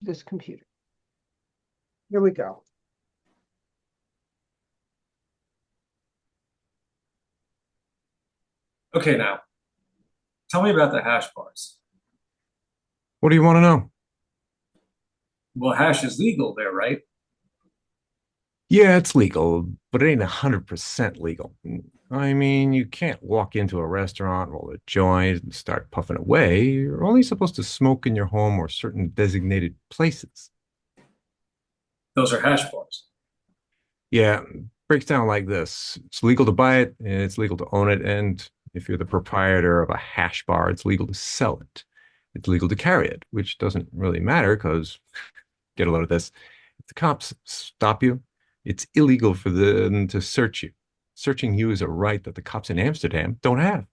this computer. Here we go. Okay, now tell me about the hash bars. What do you want to know? Well, hash is legal there, right? Yeah, it's legal, but it ain't 100% legal. I mean, you can't walk into a restaurant, roll a joint, and start puffing away. You're only supposed to smoke in your home or certain designated places. Those are hash bars. Yeah, breaks down like this. It's legal to buy it, and it's legal to own it, and if you're the proprietor of a hash bar, it's legal to sell it. It's legal to carry it, which doesn't really matter because, get a load of this, if the cops stop you, it's illegal for them to search you. Searching you is a right that the cops in Amsterdam don't have.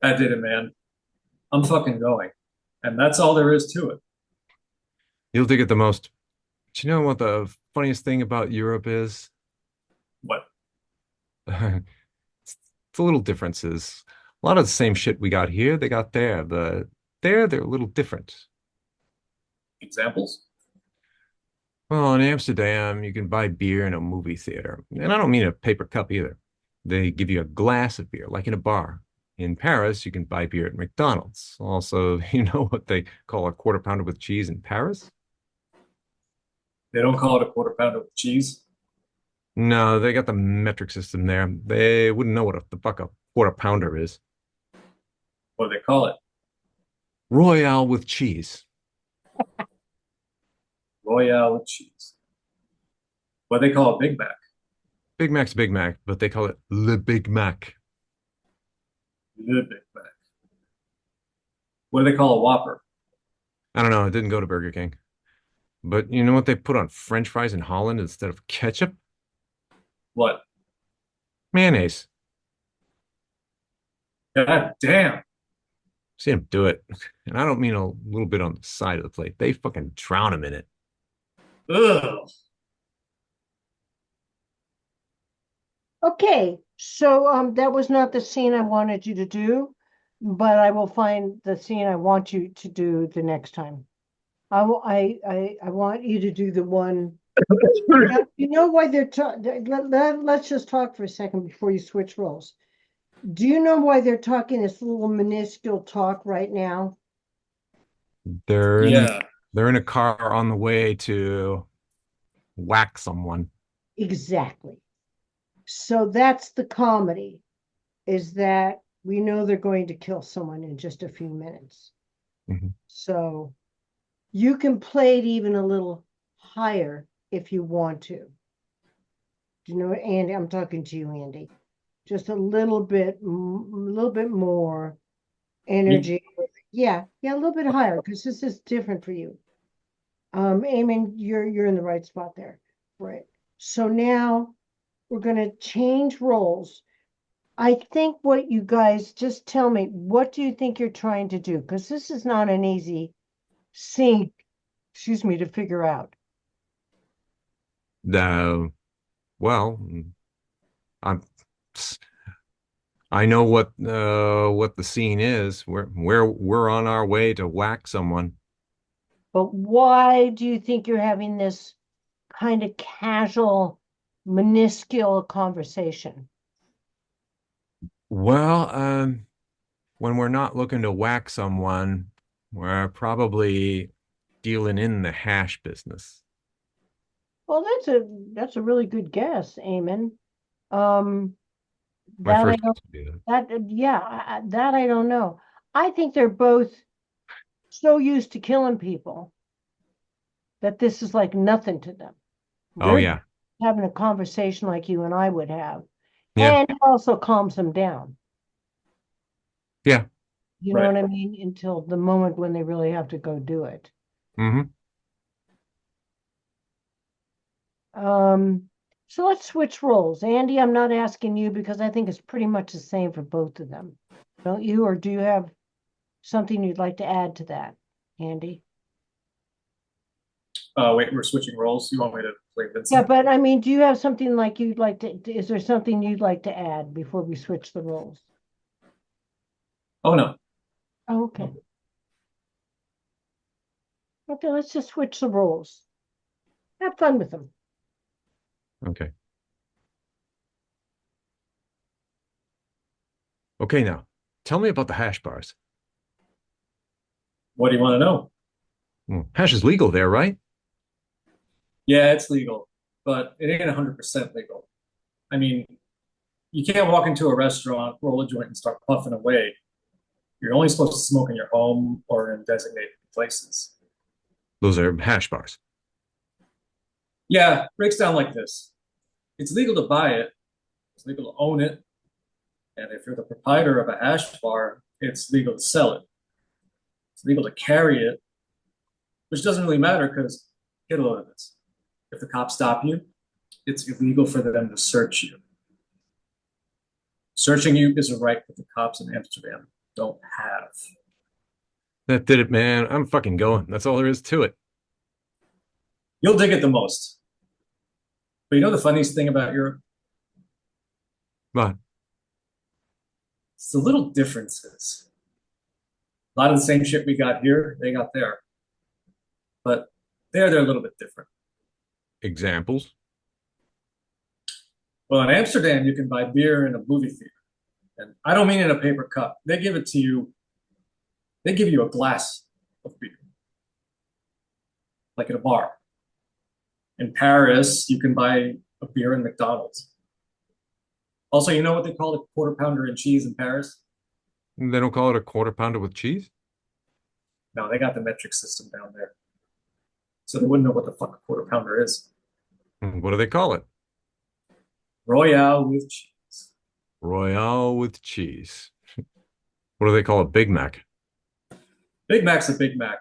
I did it, man. I'm fucking going. And that's all there is to it. You'll dig it the most. But you know what the funniest thing about Europe is? What? It's the little differences. A lot of the same shit we got here, they got there, but there they're a little different. Examples? Well, in Amsterdam, you can buy beer in a movie theater. And I don't mean a paper cup either. They give you a glass of beer, like in a bar. In Paris, you can buy beer at McDonald's. Also, you know what they call a quarter pounder with cheese in Paris? They don't call it a quarter pounder with cheese. No, they got the metric system there. They wouldn't know what the fuck a quarter pounder is. What do they call it? Royale with cheese. Royale with cheese. What do they call a Big Mac? Big Mac's Big Mac, but they call it Le Big Mac. The Big Mac. What do they call a Whopper? I don't know. It didn't go to Burger King. But you know what they put on French fries in Holland instead of ketchup? What? Mayonnaise. God damn. See them do it. And I don't mean a little bit on the side of the plate. They fucking drown them in it. Ugh. Okay, so that was not the scene I wanted you to do, but I will find the scene I want you to do the next time. I want you to do the one. You know why they're let's just talk for a second before you switch roles. Do you know why they're talking this little minuscule talk right now? They're in Yeah. they're in a car on the way to whack someone. Exactly. So that's the comedy, is that we know they're going to kill someone in just a few minutes. Mhm. So you can play it even a little higher if you want to. Do you know what, Andy? I'm talking to you, Andy. Just a little bit more You, energy. Yeah, yeah, a little bit higher because this is different for you. Eamon, you're in the right spot there. Right. So now we're gonna change roles. I think what you guys just tell me, what do you think you're trying to do? Because this is not an easy scene, excuse me, to figure out. Uh, well, I'm I know what the scene is. We're on our way to whack someone. But why do you think you're having this kind of casual, minuscule conversation? Well, when we're not looking to whack someone, we're probably dealing in the hash business. Well, that's a really good guess, Eamon. Um, My that I first don't guess would be that. that yeah, that I don't know. I think they're both so used to killing people that this is like nothing to them. Oh They're yeah. having a conversation like you and I would have, Yeah. and it also calms them down. Yeah. You know right. what I mean? Until the moment when they really have to go do it. Hmm. Um, so let's switch roles. Andy, I'm not asking you because I think it's pretty much the same for both of them. Don't you? Or do you have something you'd like to add to that, Andy? Wait, we're switching roles. You want me to play Yeah, Vincent? but I mean, do you have something like you'd like to, is there something you'd like to add before we switch the roles? Oh no. Oh, okay. Okay, let's just switch the roles. Have fun with them. Okay. Okay, now tell me about the hash bars. What do you want to know? Hash is legal there, right? Yeah, it's legal, but it ain't 100% legal. I mean, you can't walk into a restaurant, roll a joint, and start puffing away. You're only supposed to smoke in your home or in designated places. Those are hash bars. Yeah, breaks down like this. It's legal to buy it, it's legal to own it, and if you're the proprietor of a hash bar, it's legal to sell it. It's legal to carry it, which doesn't really matter because get a load of this. If the cops stop you, it's illegal for them to search you. Searching you is a right that the cops in Amsterdam don't have. That did it, man. I'm fucking going. That's all there is to it. You'll dig it the most. But you know the funniest thing about Europe? But It's the little differences. A lot of the same shit we got here, they got there. But they're a little bit different. examples? Well, in Amsterdam, you can buy beer in a movie theater. And I don't mean in a paper cup. They give it to you, they give you a glass of beer, like at a bar. In Paris, you can buy a beer in McDonald's. Also, you know what they call a quarter pounder and cheese in Paris? They don't call it a quarter pounder with cheese? No, they got the metric system down there. So they wouldn't know what the fuck a quarter pounder is. What do they call it? Royale with cheese. Royale with cheese. What do they call a Big Mac? Big Mac's a Big Mac,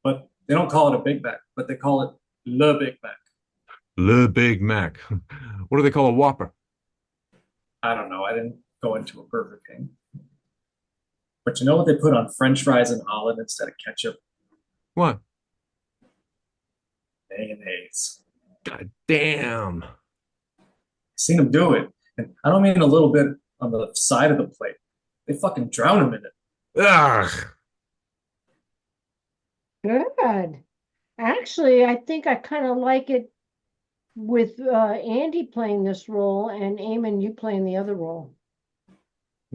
but they don't call it a Big Mac, but they call it Le Big Mac. Le Big Mac. What do they call a Whopper? I don't know. I didn't go into a Burger King. But you know what they put on French fries in Holland instead of ketchup? What? Mayonnaise. God damn. Seen them do it. And I don't mean a little bit on the side of the plate. They fucking drown them in it. Ugh. Good. Actually, I think I kind of like it with Andy playing this role and Eamon, you playing the other role.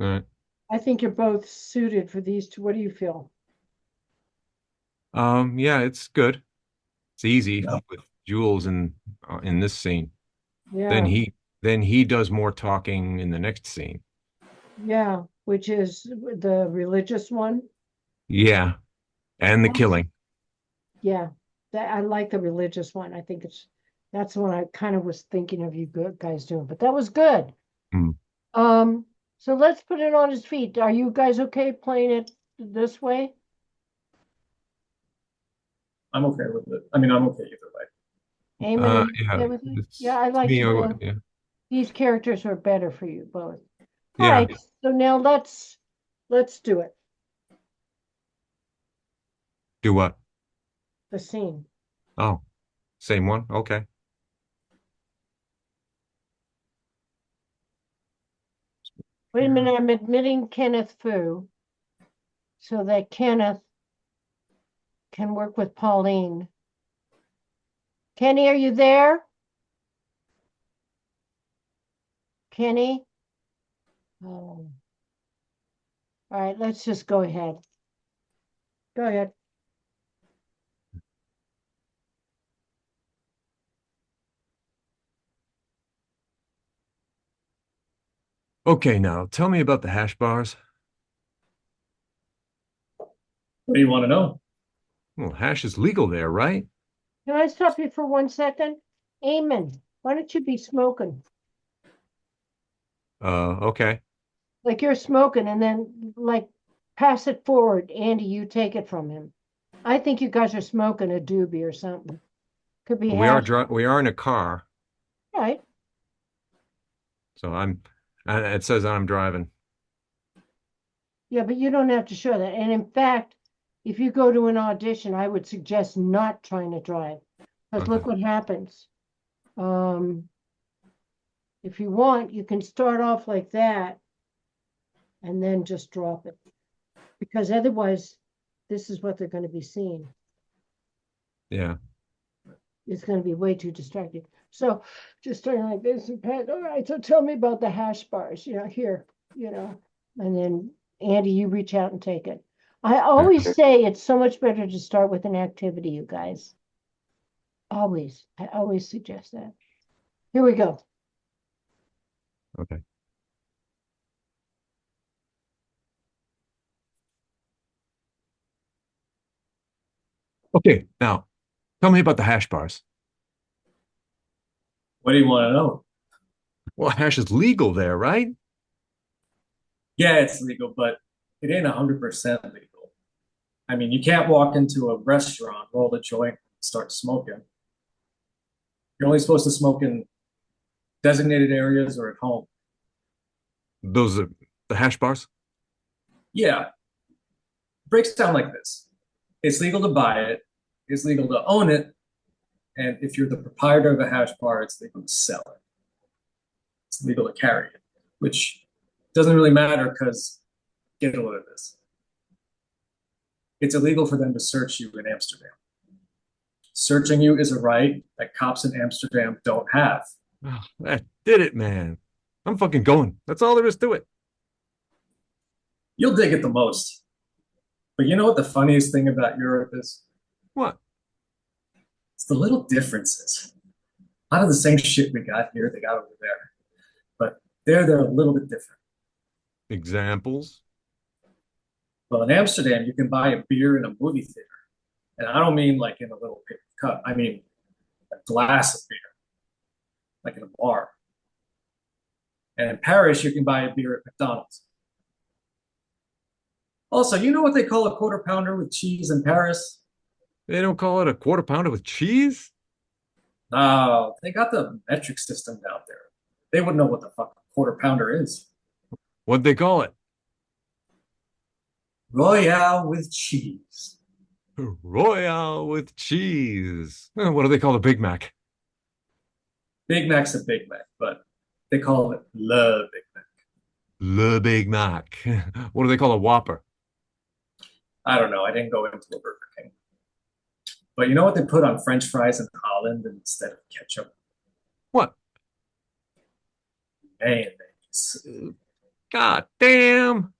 All right. I think you're both suited for these two. What do you feel? Yeah, it's good. It's easy No. with Jules in this scene. Then Yeah, he does more talking in the next scene. yeah, which is the religious one. Yeah, and the killing. Yeah, that I like the religious one. I think that's the one I kind of was thinking of you guys doing, but that was good. Hmm. So let's put it on his feet. Are you guys okay playing it this way? I'm okay with it. I mean, I'm okay either way. Eamon, are you Yeah, okay with it? Yeah, I it's like me. Yeah, these characters are better for you both. All yeah. right, so now let's do it. Do what? The scene. Oh, same one. Okay. Wait a minute, I'm admitting Kenneth Fu so that Kenneth can work with Pauline. Kenny, are you there? Kenny? Oh. All right, let's just go ahead. Go ahead. Okay, now tell me about the hash bars. What do you want to know? Well, hash is legal there, right? Can I stop you for 1 second? Eamon, why don't you be smoking? Okay. Like you're smoking and then like pass it forward. Andy, you take it from him. I think you guys are smoking a doobie or something. Could be We are hash. we are in a car, Right. so it says I'm driving. Yeah, but you don't have to show that. And in fact, if you go to an audition, I would suggest not trying to drive. Because Okay. look what happens. Um, if you want, you can start off like that and then just drop it. Because otherwise, this is what they're going to be seeing. Yeah. It's going to be way too distracting. So just starting like this and Pat, all right, so tell me about the hash bars, here, and then Andy, you reach out and take it. I always say it's so much better to start with an activity, you guys. Always. I always suggest that. Here we go. Okay. Okay. Now, tell me about the hash bars. What do you want to know? Well, hash is legal there, right? Yeah, it's legal, but it ain't 100% legal. I mean, you can't walk into a restaurant, roll a joint, and start smoking. You're only supposed to smoke in designated areas or at home. Those are the hash bars? Yeah, it breaks down like this. It's legal to buy it, it's legal to own it, and if you're the proprietor of a hash bar, it's legal to sell it. It's legal to carry it, which doesn't really matter because get a load of this. It's illegal for them to search you in Amsterdam. Searching you is a right that cops in Amsterdam don't have. Oh, that did it, man. I'm fucking going. That's all there is to it. You'll dig it the most. But you know what the funniest thing about Europe is? What? It's the little differences. A lot of the same shit we got here, they got over there. But they're a little bit different. Examples? Well, in Amsterdam, you can buy a beer in a movie theater. And I don't mean like in a little paper cup. I mean a glass of beer, like in a bar. And in Paris, you can buy a beer at McDonald's. Also, you know what they call a quarter pounder with cheese in Paris? They don't call it a quarter pounder with cheese? No, they got the metric system down there. They wouldn't know what the fuck a quarter pounder is. What'd they call it? Royale with cheese. Royale with cheese. What do they call a Big Mac? Big Mac's a Big Mac, but they call it Le Big Mac. Le Big Mac. What do they call a Whopper? I don't know. I didn't go into a Burger King. But you know what they put on French fries in Holland instead of ketchup? What? Mayonnaise. God damn.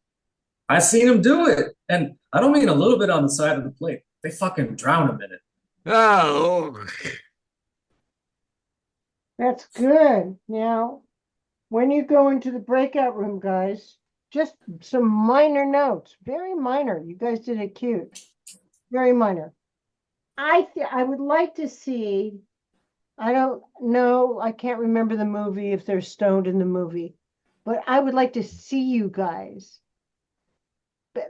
I seen them do it. And I don't mean a little bit on the side of the plate. They fucking drown them in it. Oh. That's good. Now, when you go into the breakout room, guys, just some minor notes, very minor. You guys did it cute, very minor. I would like to see. I don't know. I can't remember the movie if they're stoned in the movie, but I would like to see you guys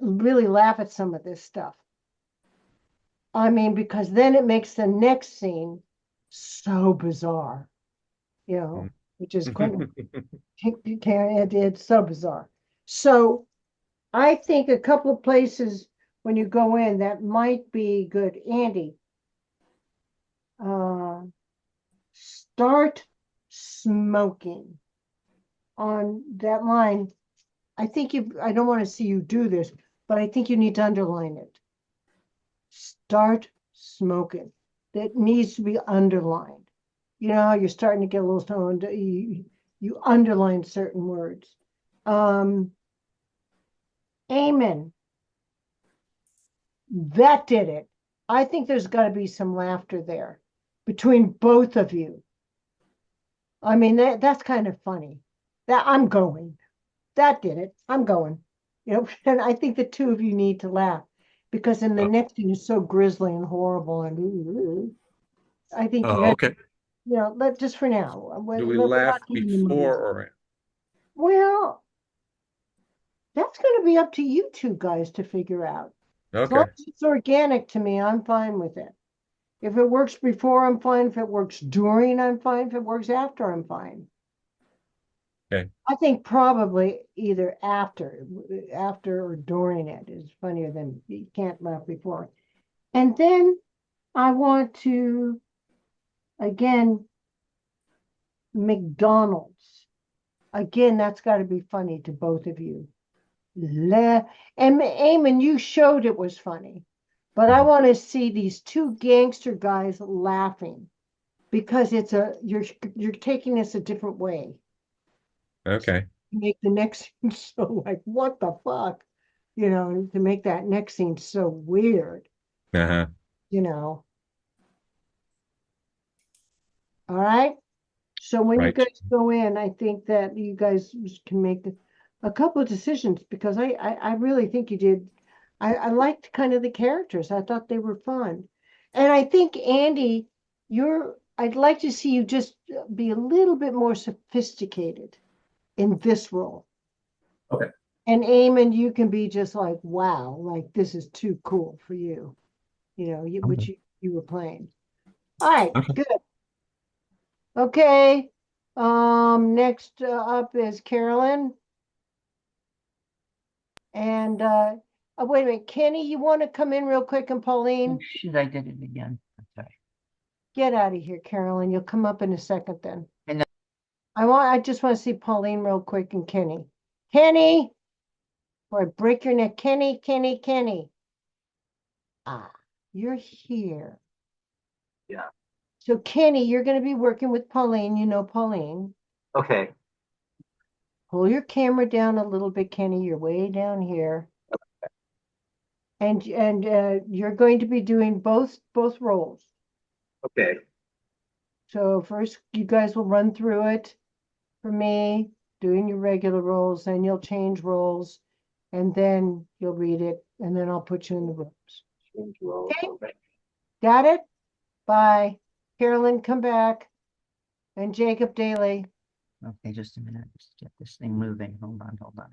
really laugh at some of this stuff. I mean, because then it makes the next scene so bizarre, which is it's so bizarre. So I think a couple of places when you go in that might be good. Andy, start smoking on that line. I don't want to see you do this, but I think you need to underline it. Start smoking. That needs to be underlined. You're starting to get a little stoned. You underline certain words. Amen. That did it. I think there's got to be some laughter there between both of you. I mean, that's kind of funny. That I'm going. That did it. I'm going. And I think the two of you need to laugh because in the next thing is so grisly and horrible and I think you had, Okay. let just for now. Do we We're laugh not getting the before movies. or Well, that's going to be up to you two guys to figure out. As long okay. as it's organic to me, I'm fine with it. If it works before, I'm fine. If it works during, I'm fine. If it works after, I'm fine. Okay. I think probably either after or during it is funnier than you can't laugh before. And then I want to, again, McDonald's. Again, that's got to be funny to both of you. And Eamon, you showed it was funny. but I want to see these two gangster guys laughing because you're taking this a different way. Okay. Make the next scene so like, what the fuck? To make that next scene so weird, Uh-huh. you know. All right. So when you Right. guys go in, I think that you guys can make a couple of decisions because I really think you did. I liked kind of the characters. I thought they were fun. And I think, Andy, I'd like to see you just be a little bit more sophisticated in this role. Okay. And Eamon, you can be just like, wow, like this is too cool for you, which you were playing. All right, Okay. good. Okay. Next up is Carolyn. And wait a minute, Kenny, you want to come in real quick, and Oh, Pauline? shoot, I did it again. I'm sorry. Get out of here, Carolyn. You'll come up in a second then. And then- I just want to see Pauline real quick and Kenny. Kenny, or I break your neck. Kenny, Kenny, Kenny. Ah, you're here. Yeah. So Kenny, you're going to be working with Pauline. You know Pauline. Okay. Pull your camera down a little bit, Kenny. You're way down here. And you're going to be doing both roles. Okay. So first you guys will run through it for me, doing your regular roles, then you'll change roles, and then you'll read it, and then I'll put you in the rooms. Change roles. Okay. Okay. Got it? Bye. Carolyn, come back. And Jacob Daly. Okay, just a minute. Just get this thing moving. Hold on, hold on.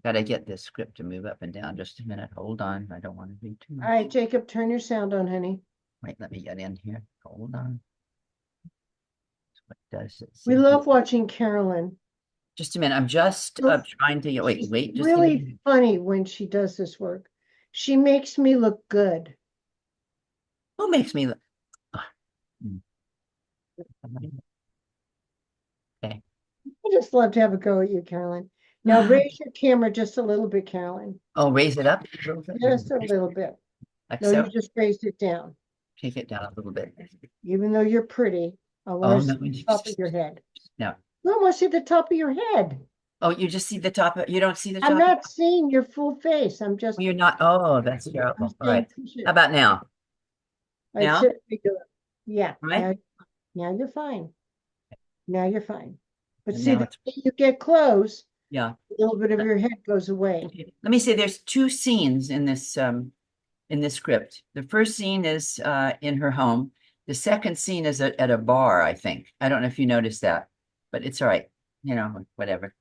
Gotta get this script to move up and down. Just a minute. Hold on. I don't want to do too much. All right, Jacob, turn your sound on, honey. Wait, let me get in here. Hold on. What does it We say? love watching Carolyn. Just a minute. I'm just Well, trying to wait. She's Wait. Just a really minute. funny when she does this work. She makes me look good. Who makes me look? Okay. I just love to have a go at you, Carolyn. Now raise your camera just a little bit, Carolyn. Oh, raise it up. Just a little bit. Like No, so. you just raised it down. Take it down a little bit. Even though you're pretty, I Oh, want to no, see the top of your head. No. No, I want to see the top of your head. Oh, you just see the top. You don't see the I'm top. not seeing your full face. I'm just. Well, you're not. Oh, that's terrible. All right. Push it. How about now? I'd now? sit regular. Yeah. Right? Now you're fine. Now you're fine. But And see, now the it's- minute you get close, Yeah. a little bit of your head goes away. Okay. Let me say there's two scenes in this script. The first scene is in her home. The second scene is at a bar, I think. I don't know if you noticed that, but it's all right. Whatever.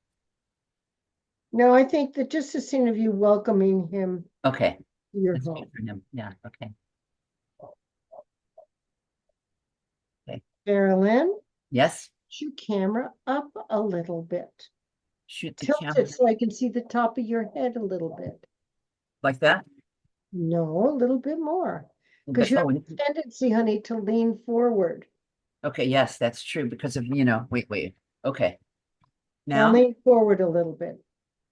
No, I think that just a scene of you welcoming him Okay. to your That's home. good for him. Yeah, okay. Carolyn, Yes. put your camera up a little bit. Shoot the Tilt camera it so I can see the top of your head a little bit. like that. No, a little bit more. Because But- you have oh, a tendency, honey, to lean forward. okay, yes, that's true because of, wait. Okay. Now Now, lean forward a little bit.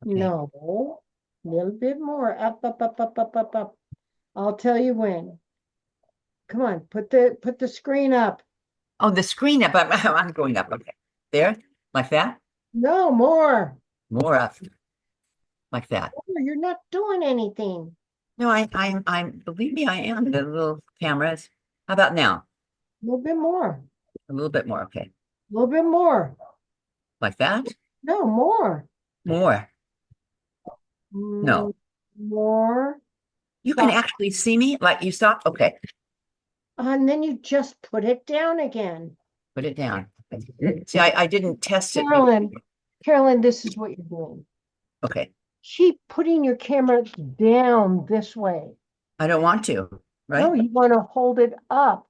okay. No, a little bit more. Up, up, up, up, up, up, up. I'll tell you when. Come on, put the screen up. Oh, the screen up. I'm going up. Okay. There, like that. No, more. More up. Like that. You're not doing anything. No, I'm, believe me, I am. The little cameras. How about now? A little bit more. A little bit more. Okay. A little bit more. Like that. No, more. More. No. More. You can Stop. actually see me. Like you stop. Okay. And then you just put it down again. Put it down. See, I didn't test it. Carolyn, this is what you're doing. Okay. Keep putting your camera down this way. I don't want to, No, right? you want to hold it up.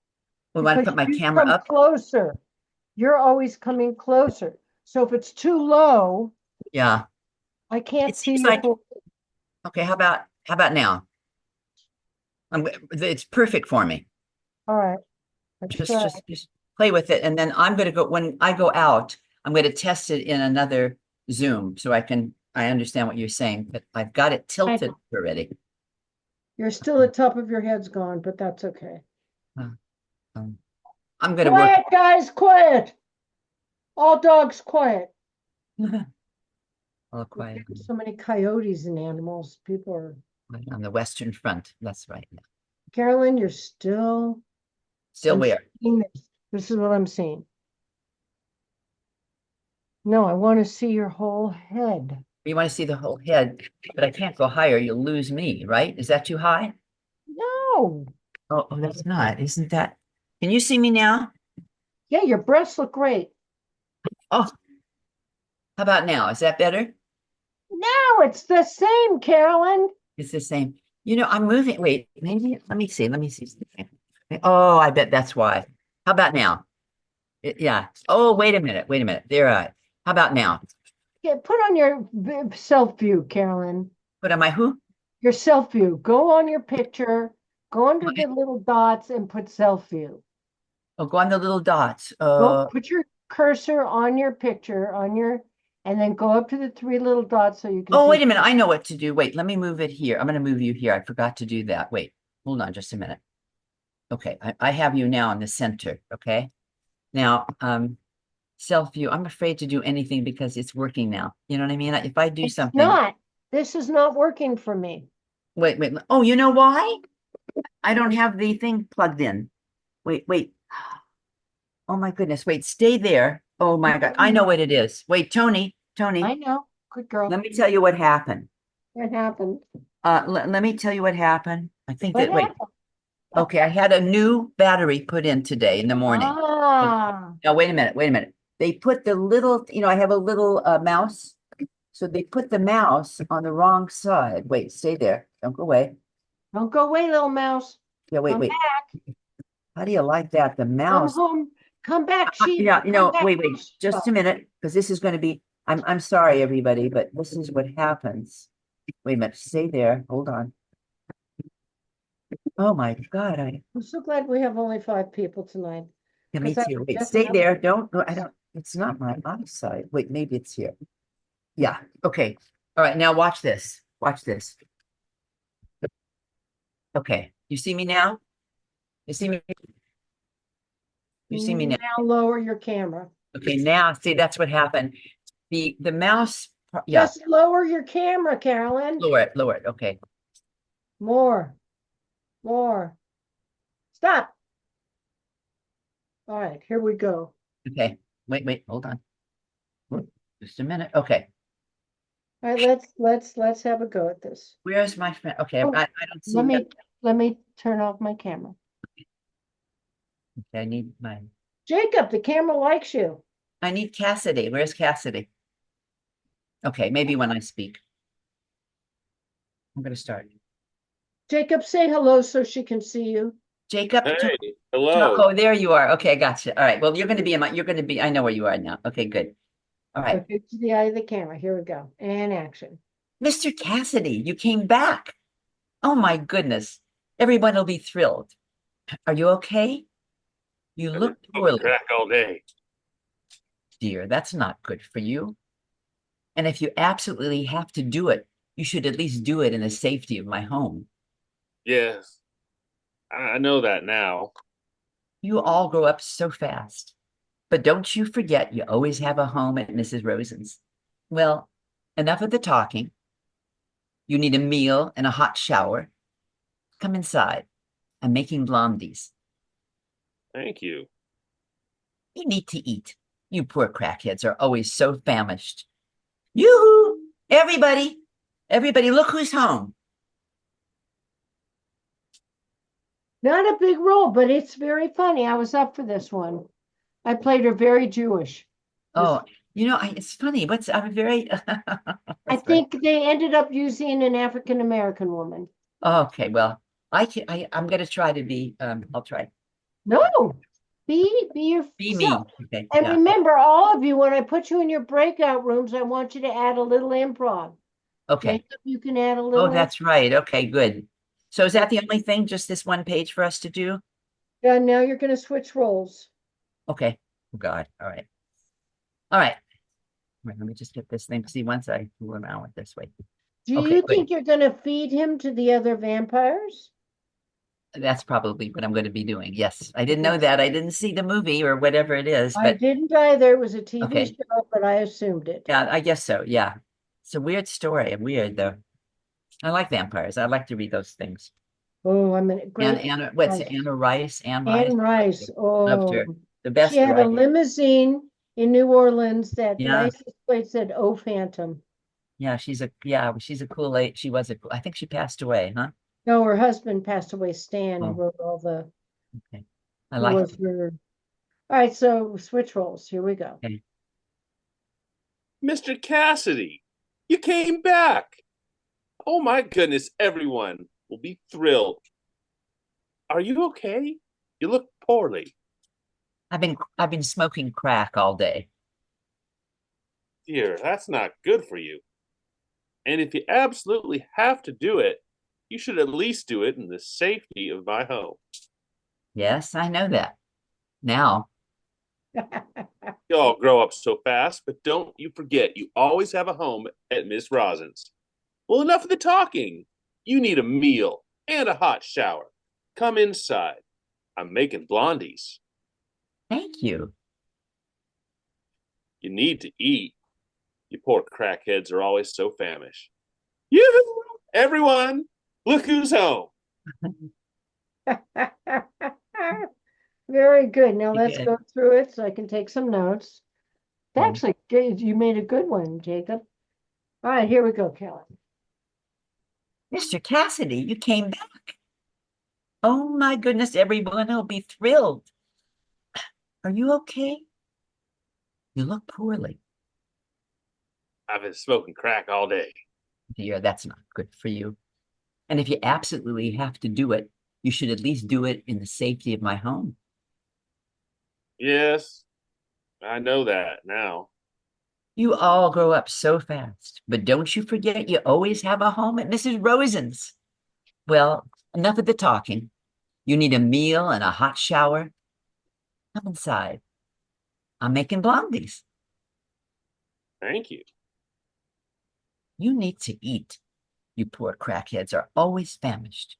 Well, I because put my you camera come up. closer. You're always coming closer. So if it's too low, Yeah. I can't It see seems your like- full. Okay. How about now? It's perfect for me. All right. Let's try. Just play with it. And then I'm going to go, when I go out, I'm going to test it in another Zoom so I understand what you're saying, but I've got it tilted already. You're still the top of your head's gone, but that's okay. Um, I'm gonna work. Quiet, guys, quiet. All dogs quiet. All quiet So many coyotes and animals. People are. on the Western Front. That's right. Carolyn, you're still. Still I'm where? seeing this. This is what I'm seeing. No, I want to see your whole head. You want to see the whole head, but I can't go higher. You'll lose me, right? Is that too high? No. Oh, that's not. Isn't that? Can you see me now? Yeah, your breasts look great. Oh, how about now? Is that better? No, it's the same, Carolyn. It's the same. You know, I'm moving. Wait, maybe let me see. Let me see. Oh, I bet that's why. How about now? Yeah. Oh, wait a minute. Wait a minute. There. How about now? Yeah, put on your self view, Carolyn. What am I? Who? Your self view. Go on your picture. Go under the little dots and put self view. Oh, go on the little dots. Go put your cursor on your picture and then go up to the three little dots so you can Oh, see. wait a minute. I know what to do. Wait, let me move it here. I'm going to move you here. I forgot to do that. Wait, hold on just a minute. Okay, I have you now in the center. Okay. Now, self view. I'm afraid to do anything because it's working now. You know what I mean? If I do It's something. not. This is not working for me. Wait. Oh, you know why? I don't have the thing plugged in. Wait. Oh my goodness. Wait, stay there. Oh my God. I know what it is. Wait, Toni, I know. Good girl. let me tell you what happened. What happened? Let me tell you what happened. I think What that, wait, happened? okay, I had a new battery put in today in the morning. Ah, Now, wait a minute. They put the little, I have a little mouse. So they put the mouse on the wrong side. Wait, stay there. Don't go away. don't go away, little mouse. Yeah, wait. Come back. How do you like that? The Come mouse. home. Come back, Sheila. Yeah, Come back, wait, Sheila. just a minute, because this is going to be, I'm sorry, everybody, but this is what happens. Wait a minute, stay there. Hold on. Oh my God, I'm so glad we have only 5 people tonight. yeah, me 'Cause I too. would Wait, stay definitely- there. I don't, it's not my eyesight. Wait, maybe it's here. Yeah, okay. All right, now watch this. Watch this. Okay, you see me now? You see me? You see me now? Now lower your camera. Okay, now, see, that's what happened. The mouse, yeah, Just lower your camera, Carolyn. lower it, okay. More. Stop. All right, here we go. Okay, wait, hold on. Just a minute, okay. All right, let's have a go at this. Where's my friend? Okay, Oh, I don't see Let that. me turn off my camera. Okay, I need my, Jacob, the camera likes you. I need Cassidy. Where's Cassidy? Okay, maybe when I speak. I'm gonna start. Jacob, say hello so she can see you. Jacob, Hey, hello. oh, there you are. Okay, I gotcha. All right. Well, you're gonna be, I know where you are now. Okay, good. All right. Okay, to the eye of the camera. Here we go. And action. Mr. Cassidy, you came back. Oh my goodness. Everyone will be thrilled. Are you okay? You I've look been smoking poorly, crack all day. dear. That's not good for you. And if you absolutely have to do it, you should at least do it in the safety of my home. Yes, I know that now. You all grow up so fast. But don't you forget you always have a home at Mrs. Rosen's. Well, enough of the talking. You need a meal and a hot shower. Come inside. I'm making blondies. Thank you. You need to eat. You poor crackheads are always so famished. Yoo-hoo! Everybody, look who's home. Not a big role, but it's very funny. I was up for this one. I played her very Jewish. Oh, it's funny. I'm very. I think they ended up using an African American woman. Okay, well, I'm gonna try to be. I'll try. No, be Be me. yourself. Okay. And Yeah. remember, all of you, when I put you in your breakout rooms, I want you to add a little improv. Okay. Jacob, you can add a little. Oh, that's right. Okay, good. So is that the only thing? Just this one page for us to do? Yeah, now you're going to switch roles. Okay. Oh God. All right. All right. Wait, let me just get this thing. See, once I fool around with this way. Do Okay, you good. think you're gonna feed him to the other vampires? That's probably what I'm going to be doing. Yes. I didn't know that. I didn't see the movie or whatever it is, I but didn't either. It was a TV okay. show, but I assumed it. Yeah, I guess so. Yeah. It's a weird story. Weird though. I like vampires. I like to read those things. Oh, I'm in a And great. What's it? Anne Rice? Anne Rice. Anne Rice. Loved Oh, her. The she best had a writing. limousine in New Orleans that Yeah. license plate said "Oh Phantom." She's a cool lady. She was a cool, I think she passed away, huh? No, her husband passed away. Stan Oh, wrote all the. okay. I Who like was her? All right, so switch roles. Here we go. okay. Mr. Cassidy, you came back. Oh my goodness, everyone will be thrilled. Are you okay? You look poorly. I've been smoking crack all day. Dear, that's not good for you. And if you absolutely have to do it, you should at least do it in the safety of my home. Yes, I know that. Now, You all grow up so fast, but don't you forget you always have a home at Miss Rosin's. Well, enough of the talking. You need a meal and a hot shower. Come inside. I'm making blondies. thank you. You need to eat. You poor crackheads are always so famished. Yoo-hoo! Everyone, look who's home. Very good. Now You let's good. go through it so I can take some notes. Okay. Actually, you made a good one, Jacob. All right, here we go, Kelly. Mr. Cassidy, you came back. Oh my goodness, everyone will be thrilled. Are you okay? You look poorly. I've been smoking crack all day. Dear, that's not good for you. And if you absolutely have to do it, you should at least do it in the safety of my home. Yes, I know that now. You all grow up so fast, but don't you forget you always have a home at Mrs. Rosen's. Well, enough of the talking. You need a meal and a hot shower. Come inside. I'm making blondies. Thank you. You need to eat. You poor crackheads are always famished.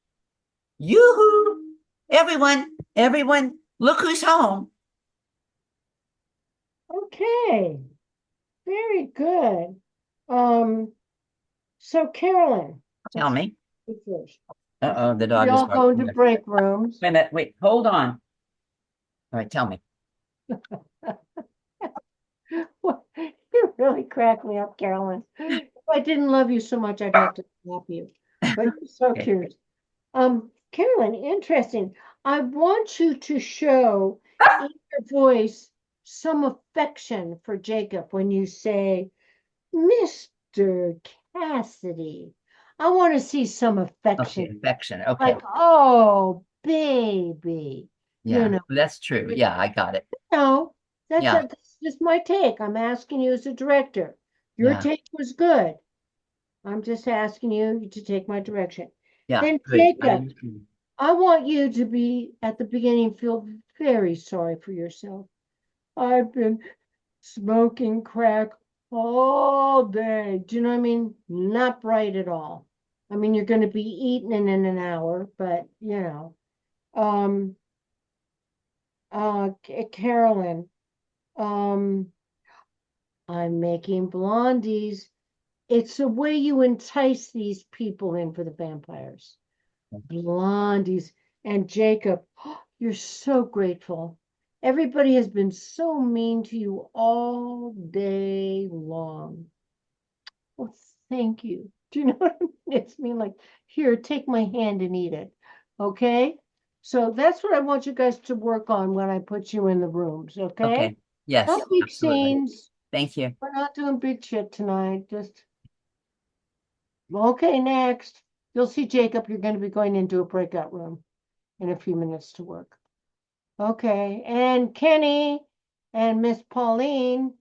Yoo-hoo! Everyone, look who's home. Okay, very good. So Carolyn, Tell me. you first. Uh-oh, the We dog is all go into barking. break rooms. Wait a minute, wait, hold on. All right, tell me. You really crack me up, Carolyn. If I didn't love you so much, I'd have to slap you. But you're so Okay. cute. Carolyn, interesting. I want you to show in your voice some affection for Jacob when you say, Mr. Cassidy. I want to see some Okay, affection. affection. Okay. Like, oh, baby. Yeah, You know, that's true. Yeah, I got it. no, Yeah. that's just my take. I'm asking you as a director. Your Yeah. take was good. I'm just asking you to take my direction. Yeah. Then Good. Jacob, I want you to be at the beginning feel very sorry for yourself. I've been smoking crack all day. Do you know what I mean? Not bright at all. I mean, you're going to be eating in an hour, but you know. Um, Carolyn, um, I'm making blondies. It's the way you entice these people in for the vampires. Blondies. And Jacob, you're so grateful. Everybody has been so mean to you all day long. Well, thank you. Do you know what I mean? It's me like, here, take my hand and eat it. Okay? So that's what I want you guys to work on when I put you in the rooms, okay? Okay. Yes, No big absolutely. scenes. Thank you. We're not doing big shit tonight. Just okay, next. You'll see Jacob. You're going to be going into a breakout room in a few minutes to work. Okay, and Kenny and Miss Pauline.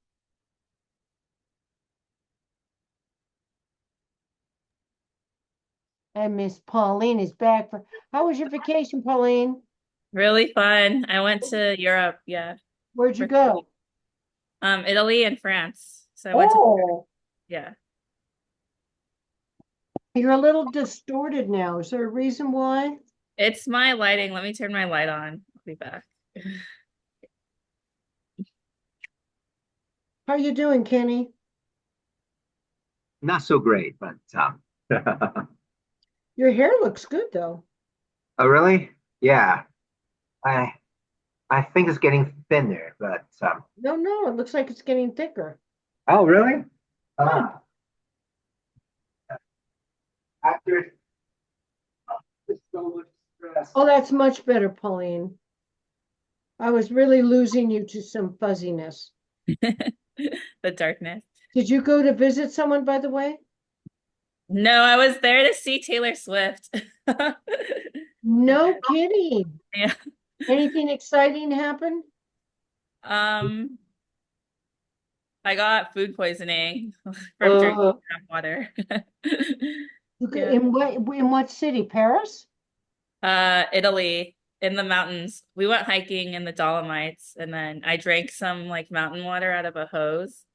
And Miss Pauline is back for. How was your vacation, Pauline? Really fun. I went to Europe, yeah, Where'd you for go? Italy and France. So I went to Oh, yeah. You're a little distorted now. Is there a reason why? It's my lighting. Let me turn my light on. I'll be back. How are you doing, Kenny? Not so great, but Your hair looks good though. oh really? Yeah. I I think it's getting thinner, but No, it looks like it's getting thicker. oh really? Yeah. After so much stress. Oh, that's much better, Pauline. I was really losing you to some fuzziness. The darkness. Did you go to visit someone, by the way? No, I was there to see Taylor Swift. No kidding. Yeah. Anything exciting happen? Um, I got food poisoning from drinking Uh, tap water. Okay, Yeah. in what city? Paris? Italy in the mountains. We went hiking in the Dolomites and then I drank some like mountain water out of a hose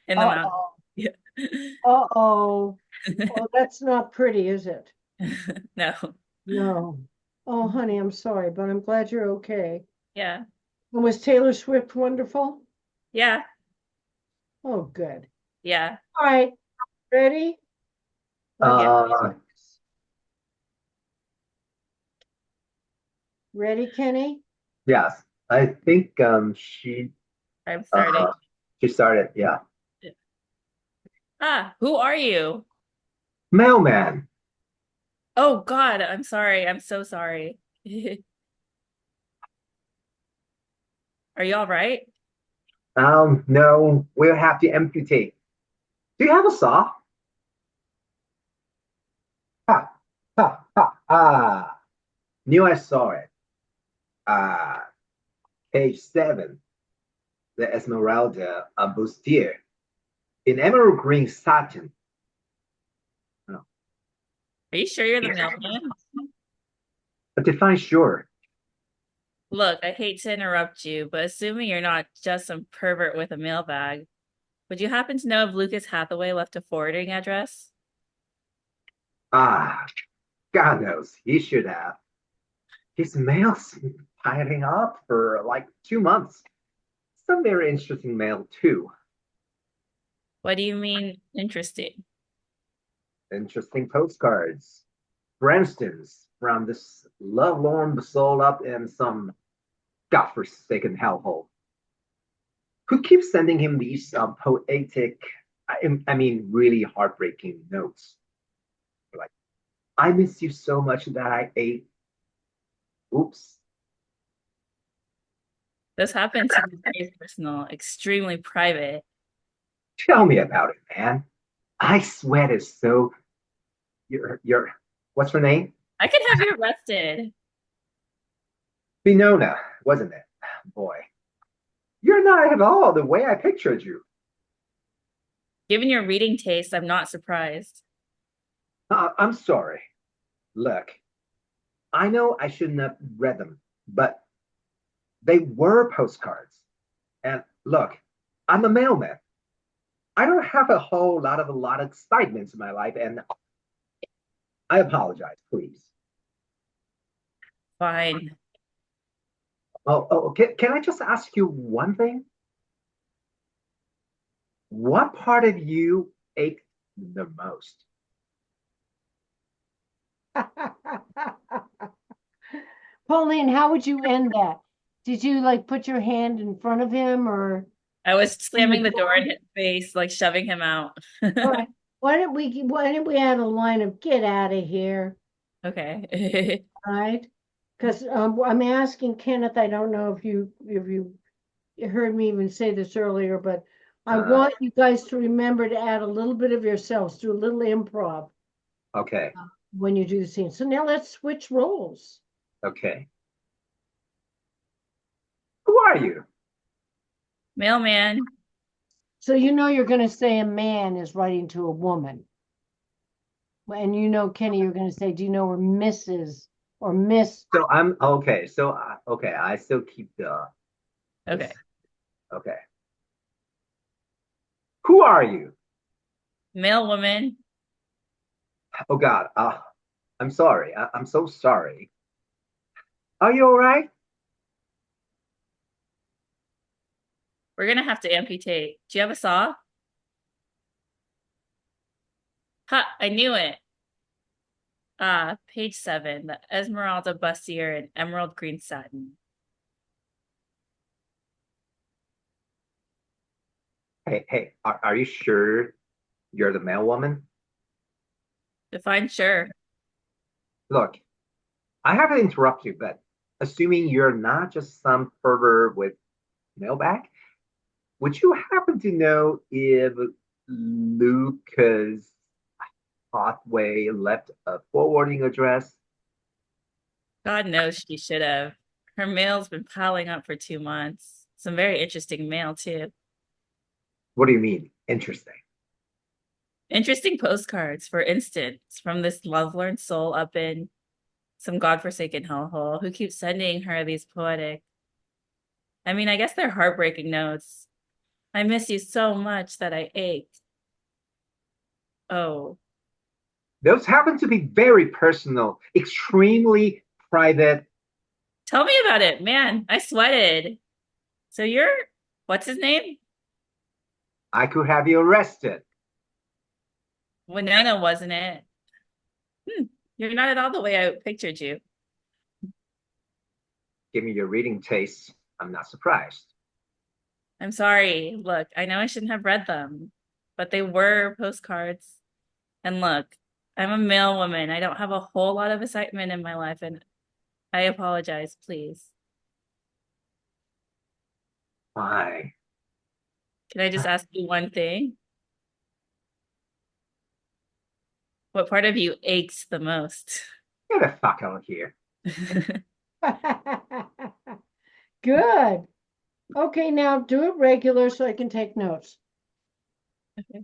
in the mountains. Uh-oh. Yeah. Uh-oh. Oh, that's not pretty, is it? No. No. Oh, honey, I'm sorry, but I'm glad you're okay. Yeah. And was Taylor Swift wonderful? Yeah. Oh, good. Yeah. All right, ready? Uh, Ready, Kenny? yes. I think I'm starting. she started, yeah. Ah, who are you? Mailman. Oh God, I'm sorry. I'm so sorry. Are you all right? No, we'll have to amputate. Do you have a saw? Ha, ha, ha, ha. Knew I saw it. Ah, page 7. The Esmeralda bustier in emerald green satin. Oh, Are you sure you're the mailman? but define sure. Look, I hate to interrupt you, but assuming you're not just some pervert with a mailbag, would you happen to know if Lucas Hathaway left a forwarding address? Ah, God knows, he should have. His mail's piling up for like 2 months. Some very interesting mail, too. What do you mean interesting? Interesting postcards. For instance, from this lovelorn soul up in some godforsaken hellhole who keeps sending him these poetic, I mean, really heartbreaking notes. Like, I miss you so much that I ate. Oops. This happened to be very personal, extremely private. Tell me about it, man. I sweat is so. What's her name? I could have you arrested. Binona, wasn't it? Boy, you're not at all the way I pictured you. Given your reading taste, I'm not surprised. I'm sorry. Look, I know I shouldn't have read them, but they were postcards. And look, I'm a mailman. I don't have a lot of excitement in my life, and I apologize, please. Fine. Can I just ask you one thing? What part of you ached the most? Pauline, how would you end that? Did you like put your hand in front of him or I was slamming the door in door? his face, like shoving him out. All right. Why don't we add a line of get out of here? Okay. Right? Because I'm asking Kenneth, I don't know if you heard me even say this earlier, but I Uh, want you guys to remember to add a little bit of yourselves, do a little improv okay, when you do the scene. So now let's switch roles. okay. Who are you? Mailman. So you know you're going to say a man is writing to a woman. And you know, Kenny, you're going to say, do you know where Mrs. or Miss? So I'm okay. So okay, I still keep the Okay. this- okay. Who are you? Mail woman. Oh God, I'm sorry. I'm so sorry. Are you all right? We're gonna have to amputate. Do you have a saw? Ha, I knew it. Ah, page 7, the Esmeralda bustier in emerald green satin. Hey, are you sure you're the male woman? Define sure. Look, I have to interrupt you, but assuming you're not just some pervert with mailbag, would you happen to know if Lucas Hathaway left a forwarding address? God knows she should have. Her mail's been piling up for 2 months. Some very interesting mail, too. What do you mean? Interesting. Interesting postcards, for instance, from this lovelorn soul up in some godforsaken hellhole who keeps sending her these poetic. I mean, I guess they're heartbreaking notes. I miss you so much that I ache. Oh, Those happen to be very personal, extremely private. tell me about it, man. I sweated. So you're, what's his name? I could have you arrested. Winona, wasn't it? Hmm, you're not at all the way I pictured you. Give me your reading taste. I'm not surprised. I'm sorry. Look, I know I shouldn't have read them, but they were postcards. And look, I'm a male woman. I don't have a whole lot of excitement in my life, and I apologize, please. Why? Can I just ask you one thing? What part of you aches the most? Get the fuck out of here. Good. Okay, now do it regular so I can take notes. Okay.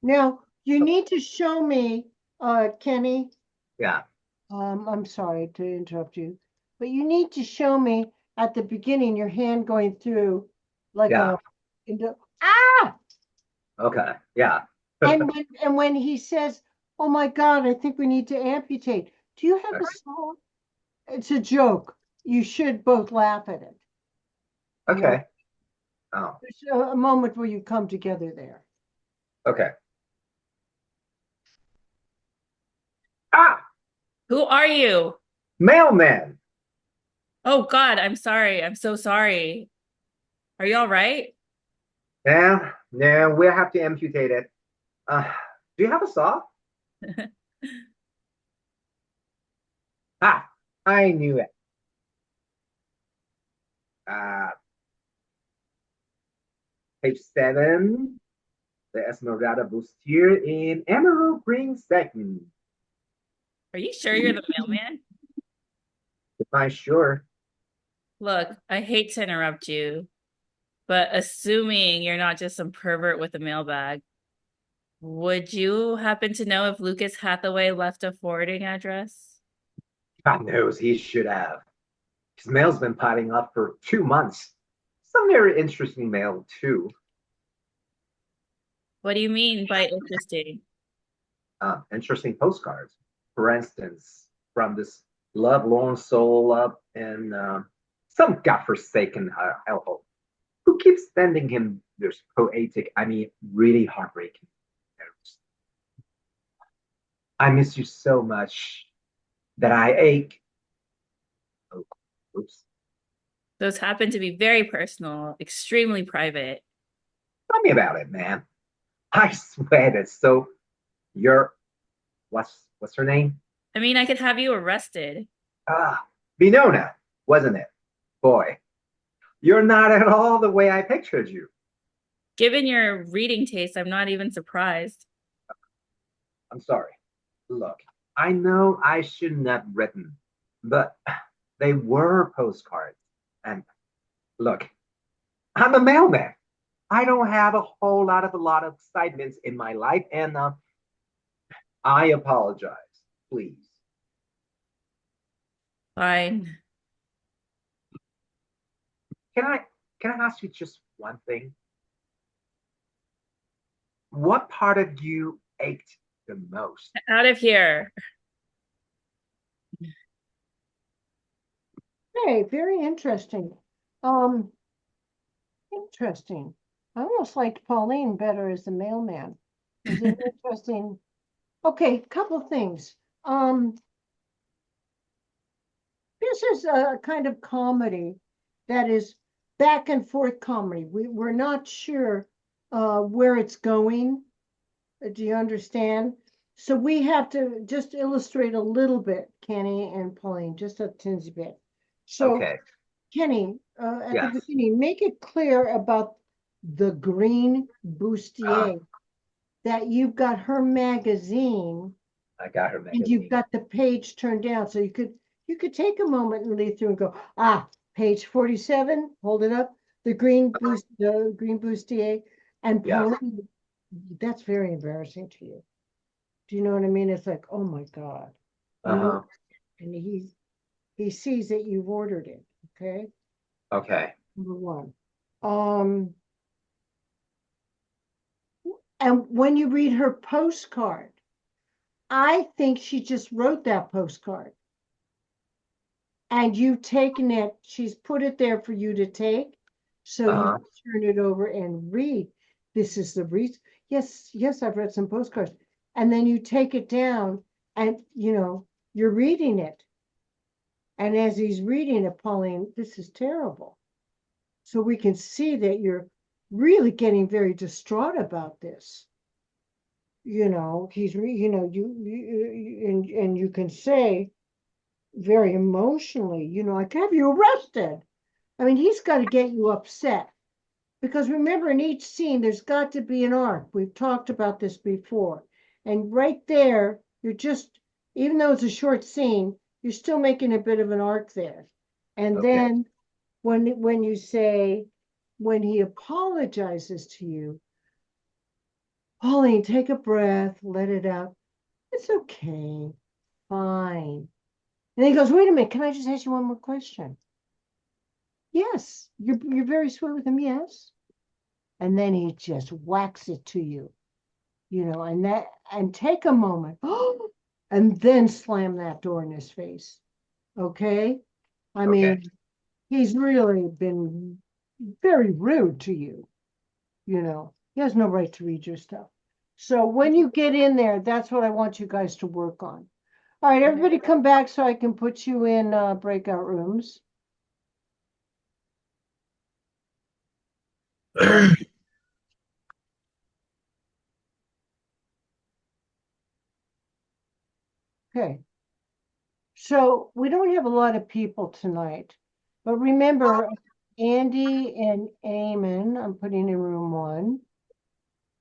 Now, you need to show me, Kenny, Yeah. I'm sorry to interrupt you, but you need to show me at the beginning your hand going through like Yeah. into, Okay. Yeah. and when he says, "Oh my God, I think we need to amputate," do you have a song? It's a joke. You should both laugh at it. You know, Okay. Oh, there's a moment where you come together there. okay. Ah, Who are you? mailman. Oh God, I'm sorry. I'm so sorry. Are you all right? Yeah, we'll have to amputate it. Do you have a saw? Ah, I knew it. Uh, page 7, the Esmeralda bustier in emerald green satin. Are you sure you're the mailman? If I sure. Look, I hate to interrupt you, but assuming you're not just some pervert with a mailbag, would you happen to know if Lucas Hathaway left a forwarding address? God knows he should have. His mail's been piling up for 2 months. Some very interesting mail, too. What do you mean by interesting? Interesting postcards. For instance, from this lovelorn soul up in some godforsaken hellhole who keeps sending him this poetic, I mean, really heartbreaking notes. I miss you so much that I ache. Oh, oops. Those happen to be very personal, extremely private. Tell me about it, man. I swear that. So you're what's her name? I mean, I could have you arrested. Ah, Venona, wasn't it? Boy, you're not at all the way I pictured you. Given your reading taste, I'm not even surprised. I'm sorry. Look, I know I shouldn't have written, but they were postcards. And look, I'm a mailman. I don't have a lot of excitements in my life, and I apologize. Please. Fine. Can I can I ask you just one thing? What part of you ached the most? Out of here. Hey, very interesting. Um, Interesting. I almost liked Pauline better as the mailman. Is it interesting? Okay, couple things. This is a kind of comedy that is back and forth comedy. We're not sure where it's going. Do you understand? So we have to just illustrate a little bit, Kenny and Pauline, just a teensy bit. So Okay. Kenny, at the Yes. beginning, make it clear about the green bustier that you've got her magazine I got her and you've magazine. got the page turned down. So you could take a moment and lead through and go, page 47, hold it up, the green bustier. And Yeah. Pauline, that's very embarrassing to you. Do you know what I mean? It's like, oh my God. Uh-huh. And he sees that you've ordered it. Okay. Okay. Number one. Um, and when you read her postcard, I think she just wrote that postcard. And you've taken it, she's put it there for you to take. So you Uh-huh. turn it over and read. This is the reason. Yes, yes, I've read some postcards. And then you take it down and you're reading it. And as he's reading it, Pauline, this is terrible. So we can see that you're really getting very distraught about this. He's and you can say very emotionally, I can have you arrested. I mean, he's got to get you upset because remember, in each scene, there's got to be an arc. We've talked about this before. And right there, you're just, even though it's a short scene, you're still making a bit of an arc there. And Okay. then when you say, when he apologizes to you, Pauline, take a breath, let it out. It's okay, fine. And he goes, wait a minute, can I just ask you one more question? Yes, you're very sweet with him, yes. And then he just whacks it to you, and take a moment, and then slam that door in his face. Okay? I Okay. mean, he's really been very rude to you, He has no right to read your stuff. So when you get in there, that's what I want you guys to work on. All right, everybody come back so I can put you in breakout rooms. Okay. So we don't have a lot of people tonight, but remember Andy and Eamon, I'm putting in room 1.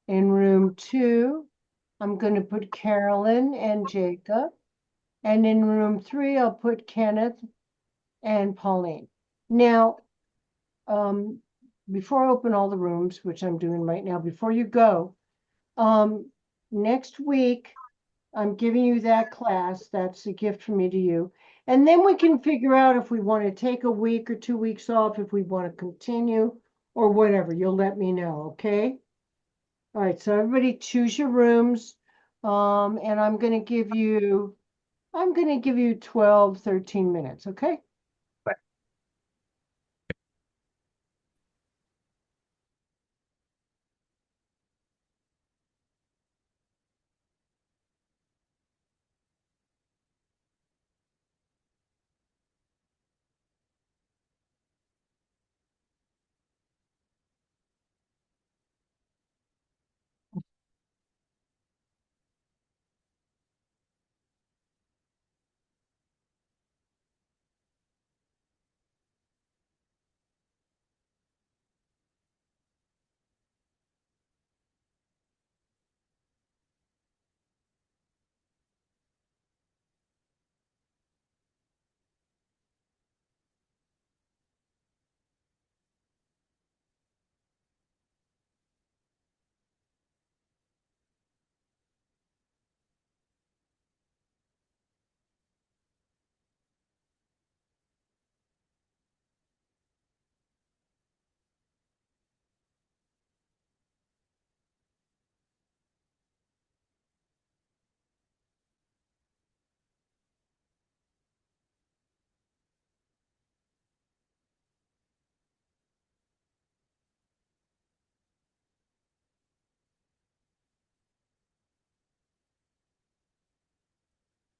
In room 2, I'm going to put Carolyn and Jacob. And in room 3, I'll put Kenneth and Pauline. Now, before I open all the rooms, which I'm doing right now, before you go, next week, I'm giving you that class. That's a gift from me to you. And then we can figure out if we want to take a week or 2 weeks off, if we want to continue or whatever. You'll let me know, okay? All right, so everybody choose your rooms. And I'm going to give you 12, 13 minutes, okay? Bye.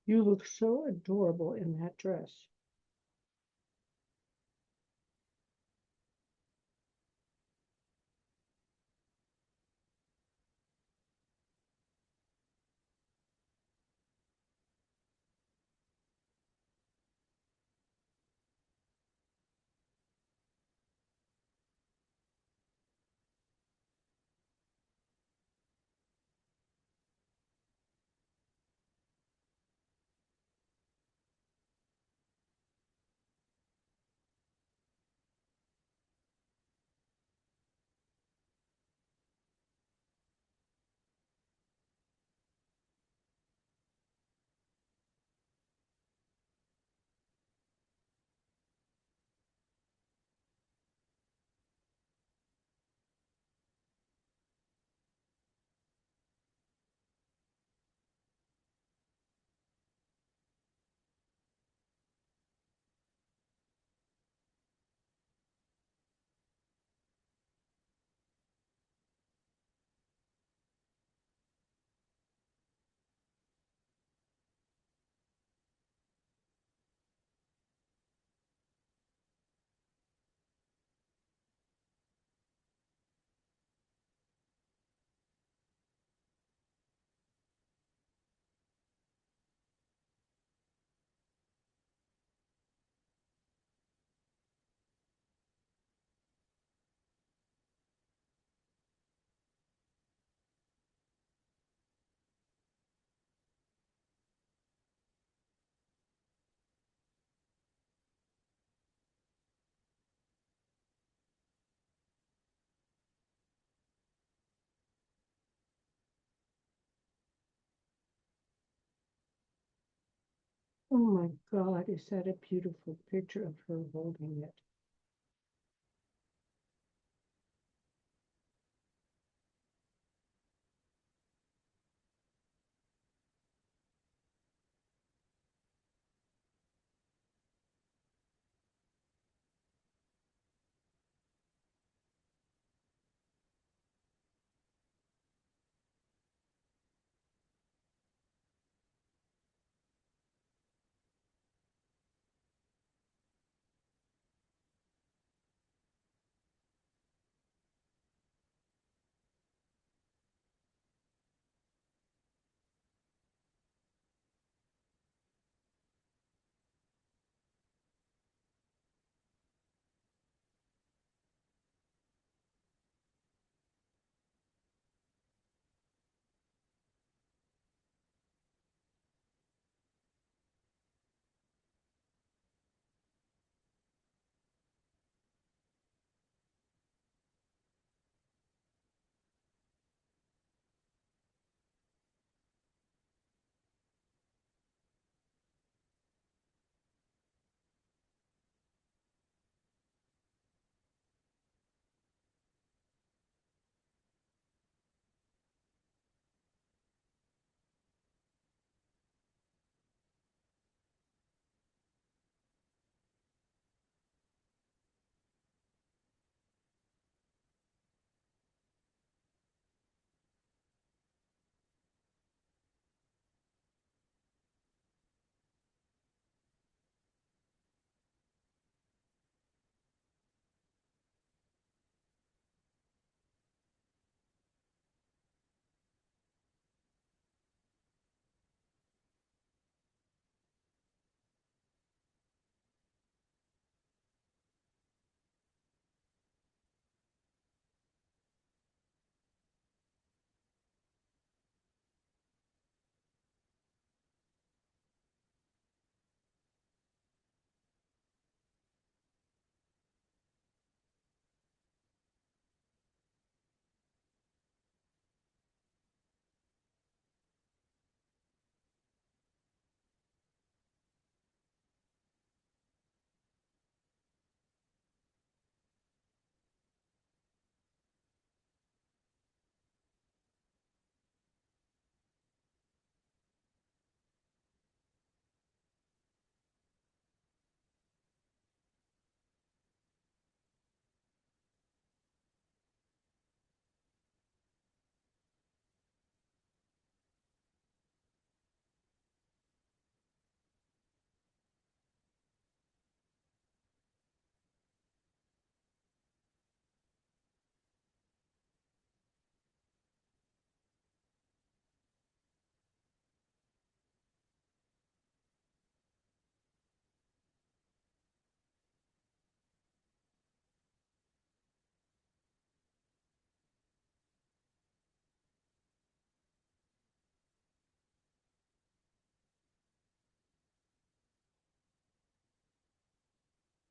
You look so adorable in that dress. Oh my God, is that a beautiful picture of her holding it?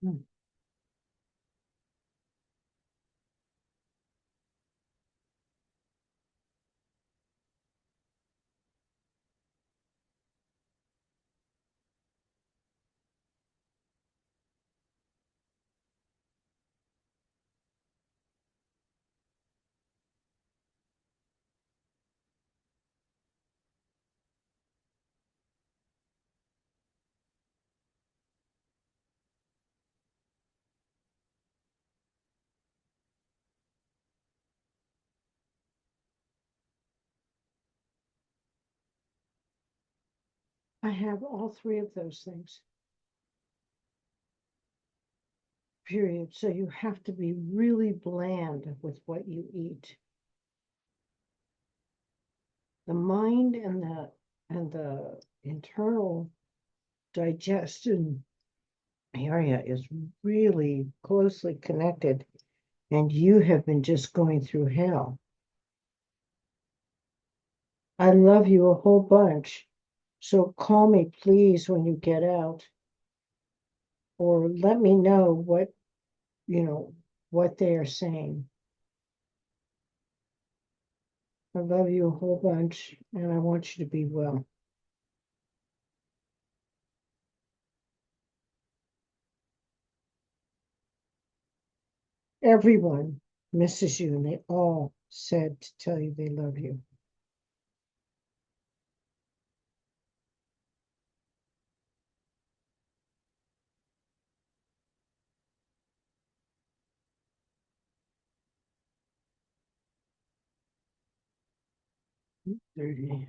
Hmm. I have all three of those things. Period. So you have to be really bland with what you eat. The mind and the internal digestion area is really closely connected, and you have been just going through hell. I love you a whole bunch. So call me, please, when you get out, or let me know what they are saying. I love you a whole bunch, and I want you to be well. Everyone misses you, and they all said to tell you they love you. Dirty.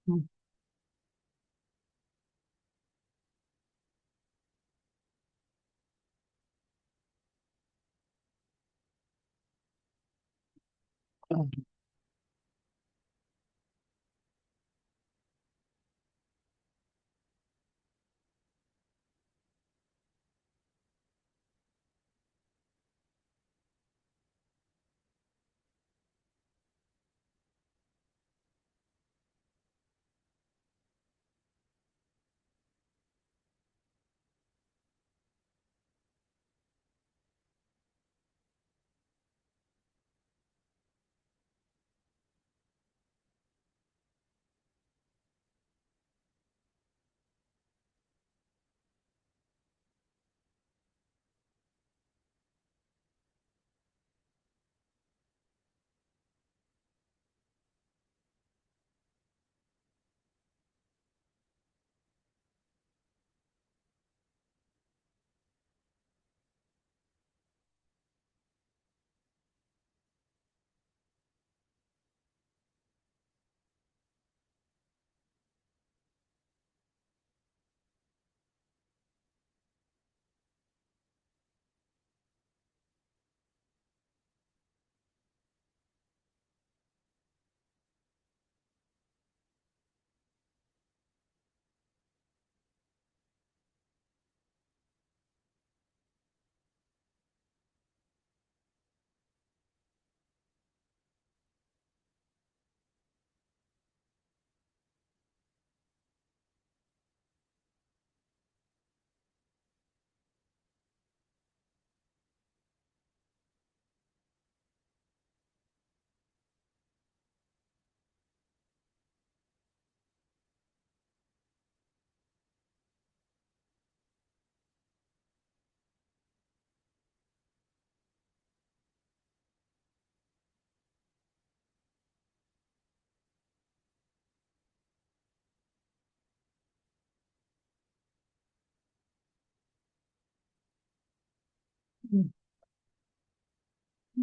Mm. Oh,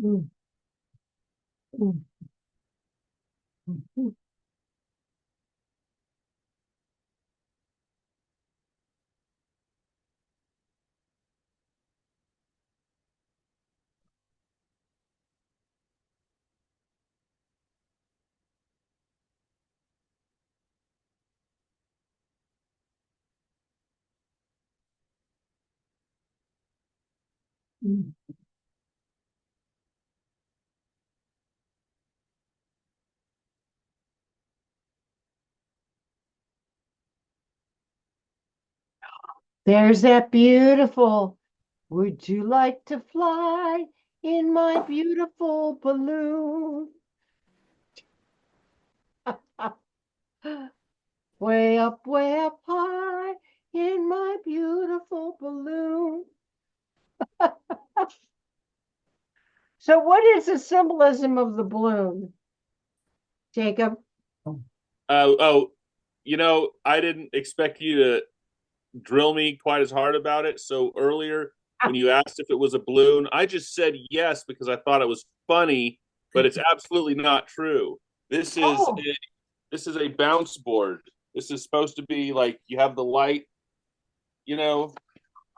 Mm, mm, mm, mm. There's that beautiful. Would you like to fly in my beautiful balloon? Way up high in my beautiful balloon. So, what is the symbolism of the balloon, Jacob? Oh, I didn't expect you to drill me quite as hard about it. So earlier, when you asked if it was a balloon, I just said yes because I thought it was funny, but it's absolutely not true. This is Oh, a, this is a bounce board. This is supposed to be like you have the light, you know, again,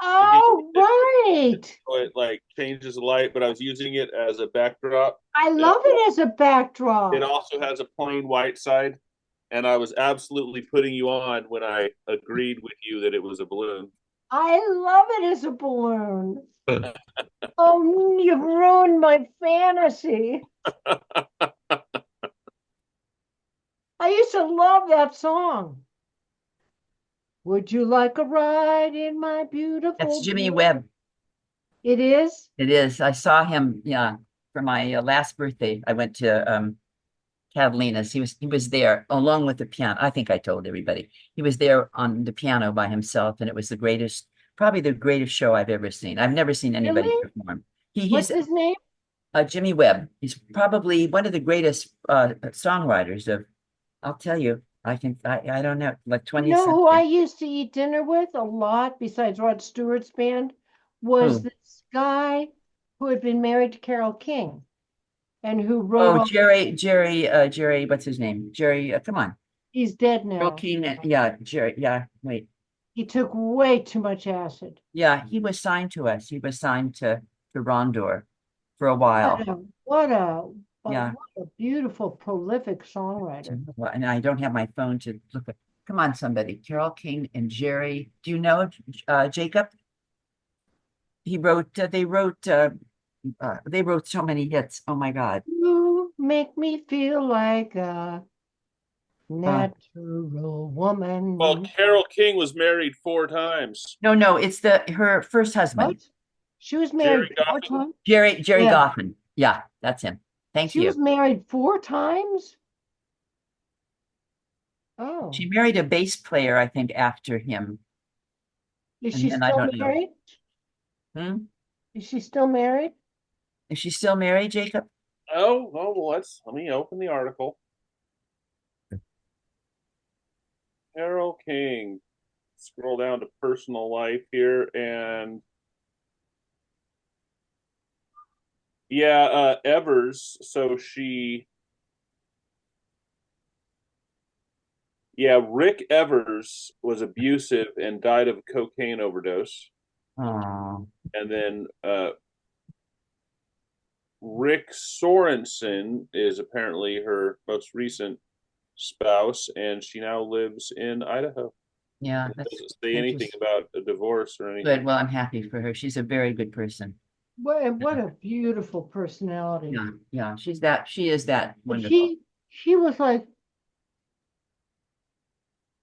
oh, right. so it like changes the light, but I was using it as a backdrop. I And love it as a it backdrop. also has a plain white side. And I was absolutely putting you on when I agreed with you that it was a balloon. I love it as a balloon. Oh, you've ruined my fantasy. I used to love that song. Would you like a ride in my beautiful That's Jimmy balloon? Webb. It is? It is. I saw him, yeah, for my last birthday. I went to Catalina's. He was there along with the piano. I think I told everybody. He was there on the piano by himself, and it was probably the greatest show I've ever seen. I've never seen anybody Really? perform. What's He's his name? Jimmy Webb. He's probably one of the greatest songwriters of. I'll tell you. I don't know, like You 20th know who I century. used to eat dinner with a lot, besides Rod Stewart's band, was Who? this guy who had been married to Carole King and who wrote Oh, all. Jerry. What's his name? Jerry. Come on. He's dead Earl now. King. Yeah, Jerry. Yeah. Wait. He took way too much acid. Yeah, he was signed to us. He was signed to Rondor for a What while. a what a Yeah. what a beautiful, prolific songwriter. And I don't have my phone to look at. Come on, somebody. Carol King and Jerry. Do you know Jacob? He wrote. They wrote so many hits. Oh my God. You make me feel like a Uh, natural Well, woman. Carol King was married 4 times. no, it's her first husband, What? She was Jerry married four Goffin. times? Jerry Yeah. Goffin. Yeah, that's him. Thank She you. was married four times? Oh. She married a bass player, I think, after him, Is and she then I still don't know. married? Hmm? Is she still married? Is she still married, Jacob? Well, let me open the article. Carol King. Scroll down to personal life here, and yeah, Evers. Rick Evers was abusive and died of a cocaine overdose, Oh, and then Rick Sorensen is apparently her most recent spouse, and she now lives in Idaho. yeah, It that's doesn't say anything about a divorce or anything. good. Well, I'm happy for her. She's a very good person. What a beautiful personality. Yeah, yeah. She is that But wonderful. he was like,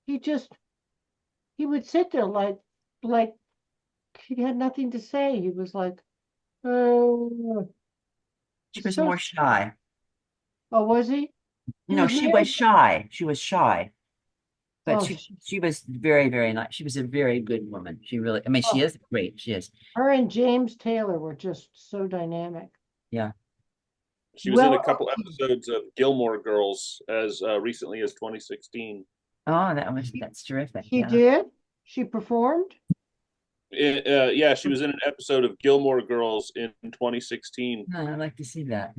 he just, he would sit there like he had nothing to say. He was like, oh, She was so, more shy. oh, was he? He No, was she was married. shy. She was shy, but Oh, she was very, very nice. She was a very good woman. She really, I mean, she oh, is great. She is. her and James Taylor were just so dynamic. Yeah. She was in a Well, couple episodes of Gilmore Girls as recently as 2016. Oh, that's terrific. she Yeah. did. She performed. Yeah, she was in an episode of Gilmore Girls in 2016. I'd like to see that.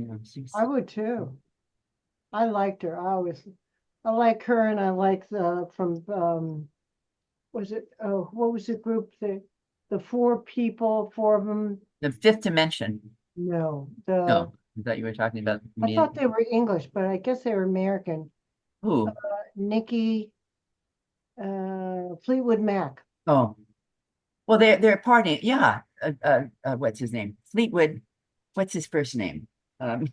I would too. I liked her. I like her, and I like the from was it? Oh, what was the group? The four people, four of them. The Fifth Dimension. No, No, I thought you were talking about I me. thought they were English, but I guess they were American. Who? Nikki, Fleetwood Mac. Oh, well, they're partying. Yeah. What's his name? Fleetwood. What's his first name? God,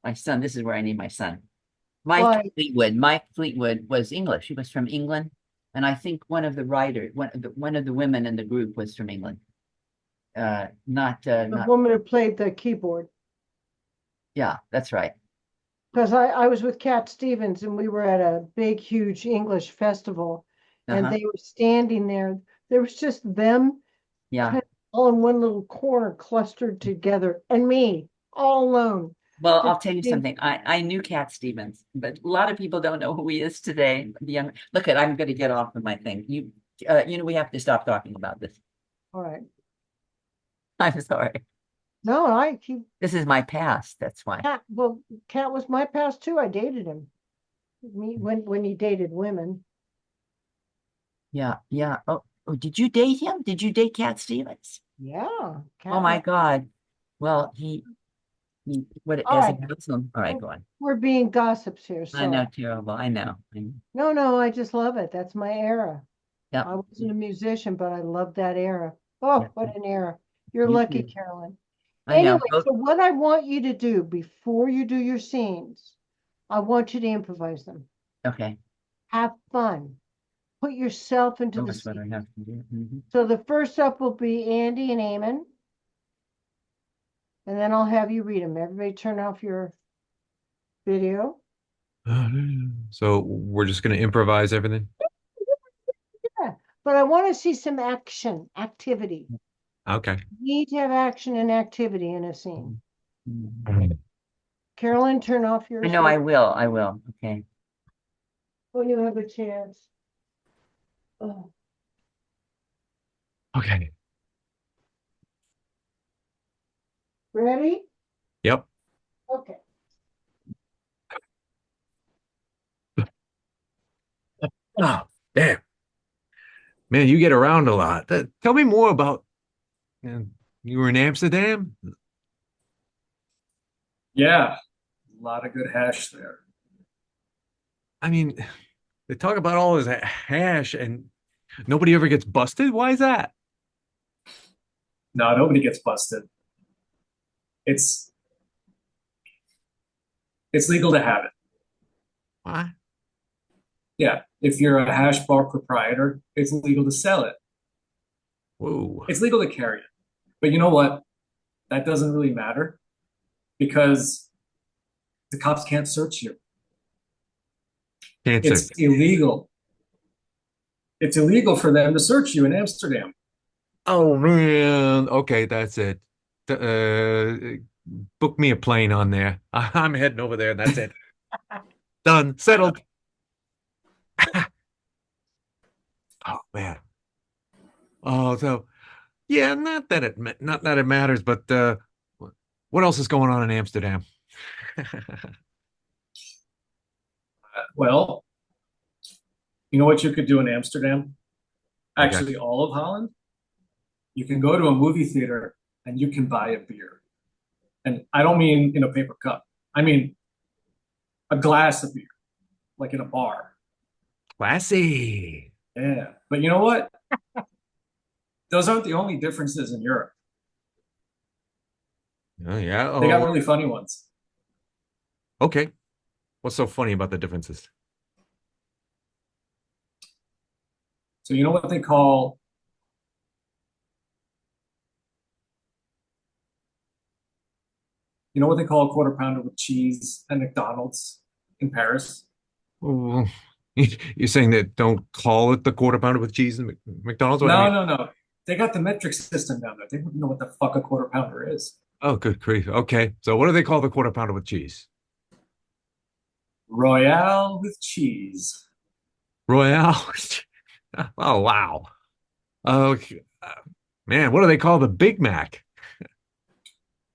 my son. This is where I need my son. Why? Mike Fleetwood was English. He was from England, and I think one of the writers, one of the women in the group was from England. Not The woman who played the keyboard. Yeah, that's right. Because I was with Cat Stevens, and we were at a big, huge English festival, and Uh-huh. they were standing there. There was just them Yeah. kind of all in one little corner, clustered together, and me all alone. Well, Just I'll tell you being- something. I knew Cat Stevens, but a lot of people don't know who he is today. The young look at I'm going to get off of my thing. We have to stop talking about this. All right. I'm sorry. No, This is my past. That's why. Cat was my past too. I dated him. When he dated women. Yeah, yeah. Oh, did you date him? Did you date Cat Stevens? Yeah. Oh my God. Well, what All as right. a Muslim. All right, go on. We're being gossips here. I know, So terrible. I know. no, I just love it. That's my era. Yeah. I wasn't a musician, but I loved that era. Oh, Yeah. what an era. You're Me lucky, too. Carolyn. I know. Anyway, so what I want you to do before you do your scenes, I want you to improvise them. Okay. Have fun. Put yourself into the That's what I scene. have to do. Mhm. So the first up will be Andy and Eamon. And then I'll have you read them. Everybody turn off your video. So we're just going to improvise everything? Yeah, but I want to see some activity. Okay. You need to have action and activity in a scene. Mhm. Carolyn, turn off yours. I know I will. I will. Okay. When you have a chance. Oh, Okay. ready? Yep. Okay. Oh, damn. Man, you get around a lot. Tell me more about you were in Amsterdam? Yeah, a lot of good hash there. I mean, they talk about all this hash and nobody ever gets busted. Why is that? No, nobody gets busted. It's legal to have it. What? Yeah, if you're a hash bar proprietor, it's legal to sell it. Whoa. It's legal to carry it. But you know what? That doesn't really matter because the cops can't search you. Can't It's say. illegal. It's illegal for them to search you in Amsterdam. Oh man. Okay, that's it. Uh, book me a plane on there. I'm heading over there. That's it. Done. Settled. Oh man. Oh, so yeah, not that it matters, but what else is going on in Amsterdam? Well, you know what you could do in Amsterdam? Okay. Actually, all of Holland. You can go to a movie theater and you can buy a beer. And I don't mean in a paper cup. I mean a glass of beer, like in a bar. Classy. Yeah. But you know what? Those aren't the only differences in Europe. Oh yeah. They got Oh, really funny ones. okay. What's so funny about the differences? So you know what they call a quarter pounder with cheese at McDonald's in Paris? Oh, you're saying that don't call it the quarter pounder with cheese and McDonald's? What do you No, mean? no, no. They got the metric system down there. They wouldn't know what the fuck a quarter pounder is. Oh, good grief. Okay. So what do they call the quarter pounder with cheese? Royale with cheese. Royale. Oh, wow. Okay. Man, what do they call the Big Mac?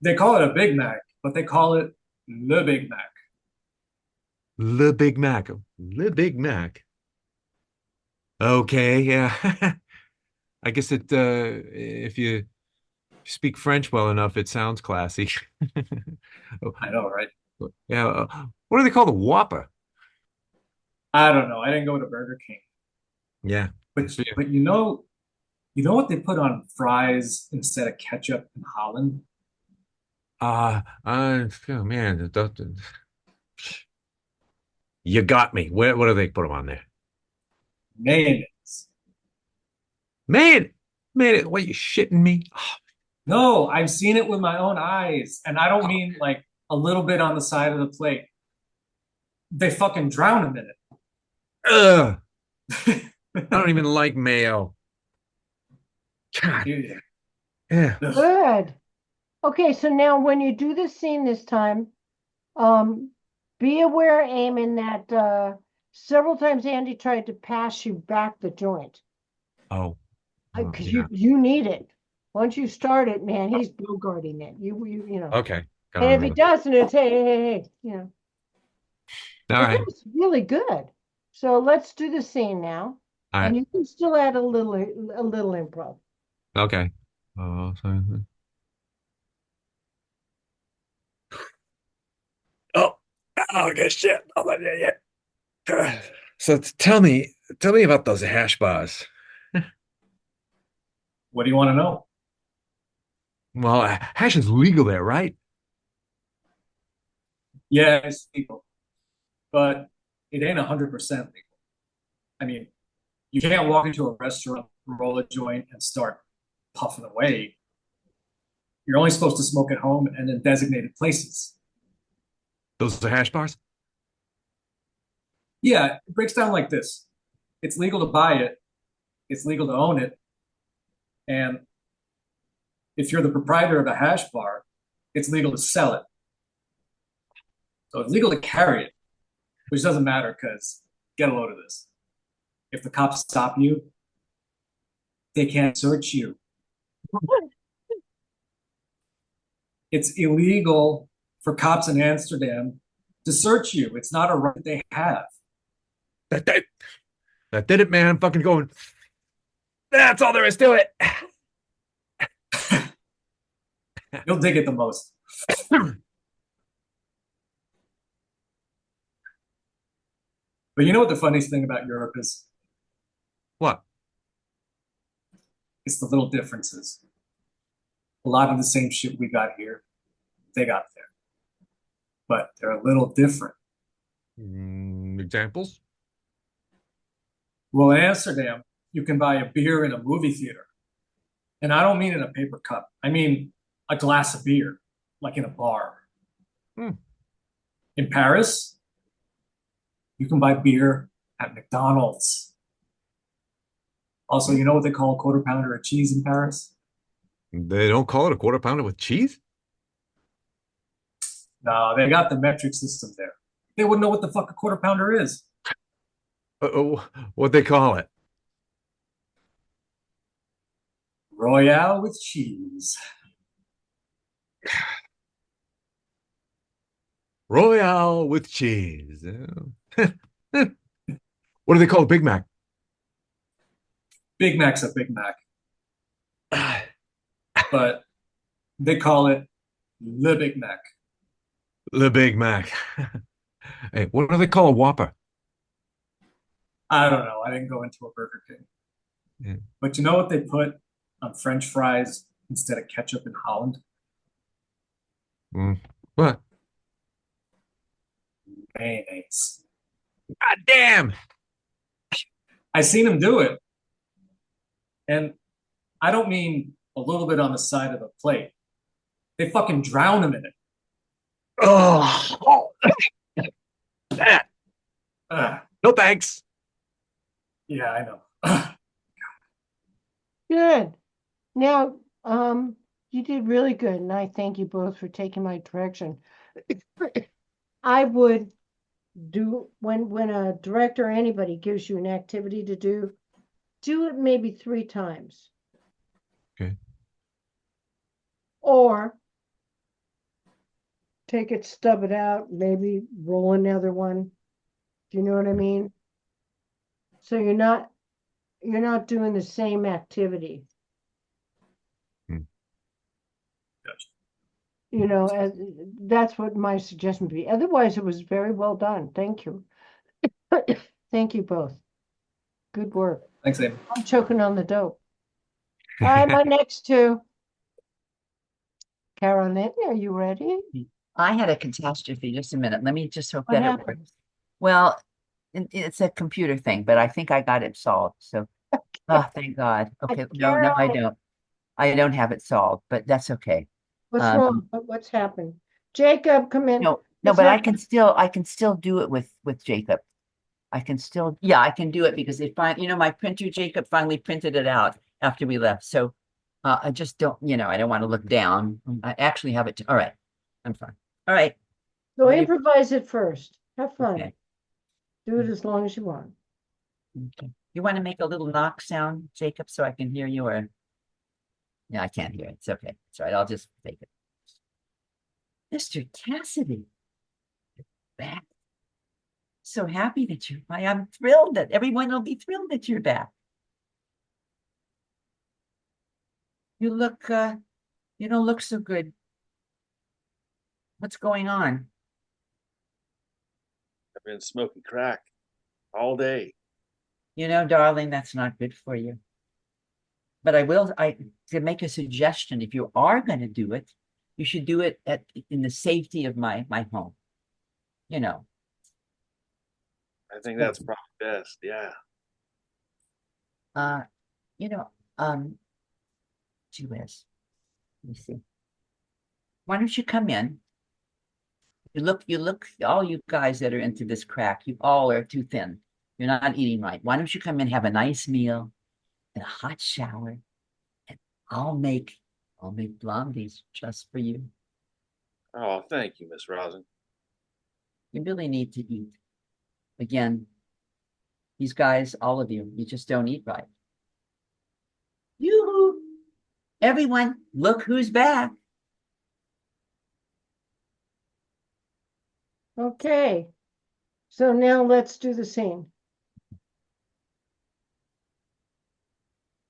They call it a Big Mac, but they call it the Big Mac. Le Big Mac. Le Big Mac. Okay, yeah. I guess if you speak French well enough, it sounds classy. I know, right? Yeah. What do they call the Whopper? I don't know. I didn't go to Burger King. Yeah. But but you know what they put on fries instead of ketchup in Holland? Oh man, you got me. What do they put them on there? Mayonnaise. Man, man, what you shitting me? No, I've seen it with my own eyes, and I don't mean like a little bit on the side of the plate. They fucking drown them in Ugh, it. I don't even like mayo. God, Yeah. yeah. Ugh. Good. Okay, so now when you do this scene this time, um, be aware, Eamon, that several times Andy tried to pass you back the joint. Oh, Because yeah. you need it. Once you start it, man, he's bogarting it. You know. Okay. Gotta And if he remember. doesn't, it's hey, you know. All But that right. was really good. So let's do the scene now. All And right. you can still add a little improv. Okay. So, oh, oh, good shit. Oh, yeah, yeah. So tell me about those hash bars. What do you want to know? Well, hash is legal there, right? Yeah, it's legal, but it ain't 100% legal. I mean, you can't walk into a restaurant, roll a joint, and start puffing away. You're only supposed to smoke at home and in designated places. Those are hash bars? Yeah, it breaks down like this. It's legal to buy it, it's legal to own it, and if you're the proprietor of a hash bar, it's legal to sell it. So it's legal to carry it, which doesn't matter because get a load of this. If the cops stop you, they can't search you. It's illegal for cops in Amsterdam to search you. It's not a right they have. That, that, that did it, man. I'm fucking going. That's all there is to it. You'll dig it the most. But you know what the funniest thing about Europe is? What? It's the little differences. A lot of the same shit we got here, they got there. But they're a little different. Examples? Well, in Amsterdam, you can buy a beer in a movie theater. And I don't mean in a paper cup. I mean a glass of beer, like in a bar. Hmm. In Paris, you can buy beer at McDonald's. Also, you know what they call a quarter pounder of cheese in Paris? They don't call it a quarter pounder with cheese? No, they got the metric system there. They wouldn't know what the fuck a quarter pounder is. What they call it? Royale with cheese. Royale with cheese. What do they call a Big Mac? Big Mac's a Big Mac, but they call it the Big Mac. The Big Mac. Hey, what do they call a Whopper? I don't know. I didn't go into a Burger King. Yeah. But you know what they put on French fries instead of ketchup in Holland? What? Mayonnaise. God damn! I seen them do it. And I don't mean a little bit on the side of the plate. They fucking drown them in it. Oh, that. Ugh. No thanks. Yeah, I know. Good. Now, you did really good, and I thank you both for taking my direction. I would do when a director or anybody gives you an activity to do it maybe 3 times. Okay. Or take it, stub it out, maybe roll another one. Do you know what I mean? So you're not doing the same activity, Gotcha. as that's what my suggestion would be. Otherwise, it was very well done. Thank you. Thank you both. Good work. Thanks, Amy. I'm choking on the dope. All right, my next two. Carolyn, are you ready? I had a catastrophe. Just a minute. Let me just hope What that it happened? works. Well, it's a computer thing, but I think I got it solved. So, thank God. Okay, no, I Carolyn, don't. I don't have it solved, but that's okay. what's wrong? What's happened? Jacob, come in. No, What's but happened? I can still do it with Jacob. I can still, yeah, I can do it because my printer, Jacob finally printed it out after we left. So, I just don't, I don't want to look down. I actually have it. All right, I'm fine. All right. So Ready? improvise it first. Have fun. Okay. Do it as long as you want. Okay. You want to make a little knock sound, Jacob, so I can hear you, or yeah, I can't hear it. It's okay. It's all right. I'll just take it. Mr. Cassidy, you're back. So happy that you're back. I'm thrilled that everyone will be thrilled that you're back. You don't look so good. What's going on? I've been smoking crack all day. Darling, that's not good for you. But I can make a suggestion. If you are going to do it, you should do it in the safety of my home. I think that's probably best. Yeah. Uh, you know, um, gee whiz. Let me see. Why don't you come in? You look, all you guys that are into this crack, you all are too thin. You're not eating right. Why don't you come in, have a nice meal and a hot shower, and I'll make blondies just for you. Oh, thank you, Miss Rosin. You really need to eat. Again, these guys, all of you just don't eat right. Yoo-hoo! Everyone, look who's back. Okay. So now let's do the scene.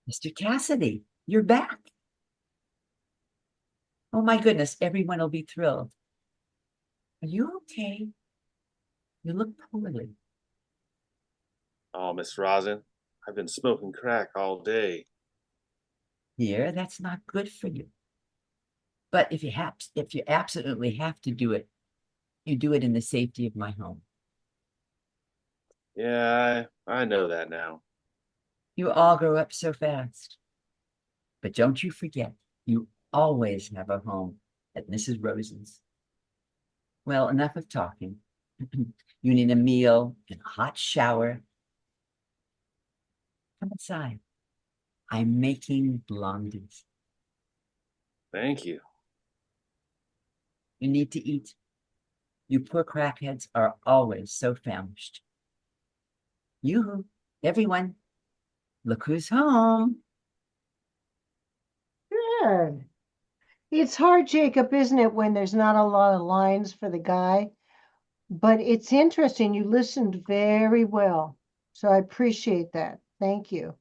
Mr. Cassidy, you're back. Oh my goodness, everyone will be thrilled. Are you okay? You look poorly. Oh, Miss Rosin, I've been smoking crack all day. Here, that's not good for you. But if you absolutely have to do it, you do it in the safety of my home. Yeah, I know that now. You all grow up so fast. But don't you forget, you always have a home at Mrs. Rosen's. Well, enough of talking. You need a meal and a hot shower. Come inside. I'm making blondies. Thank you. You need to eat. You poor crackheads are always so famished. Yoo-hoo, everyone, look who's home. Good. It's hard, Jacob, isn't it, when there's not a lot of lines for the guy? But it's interesting. You listened very well. So I appreciate that. Thank you.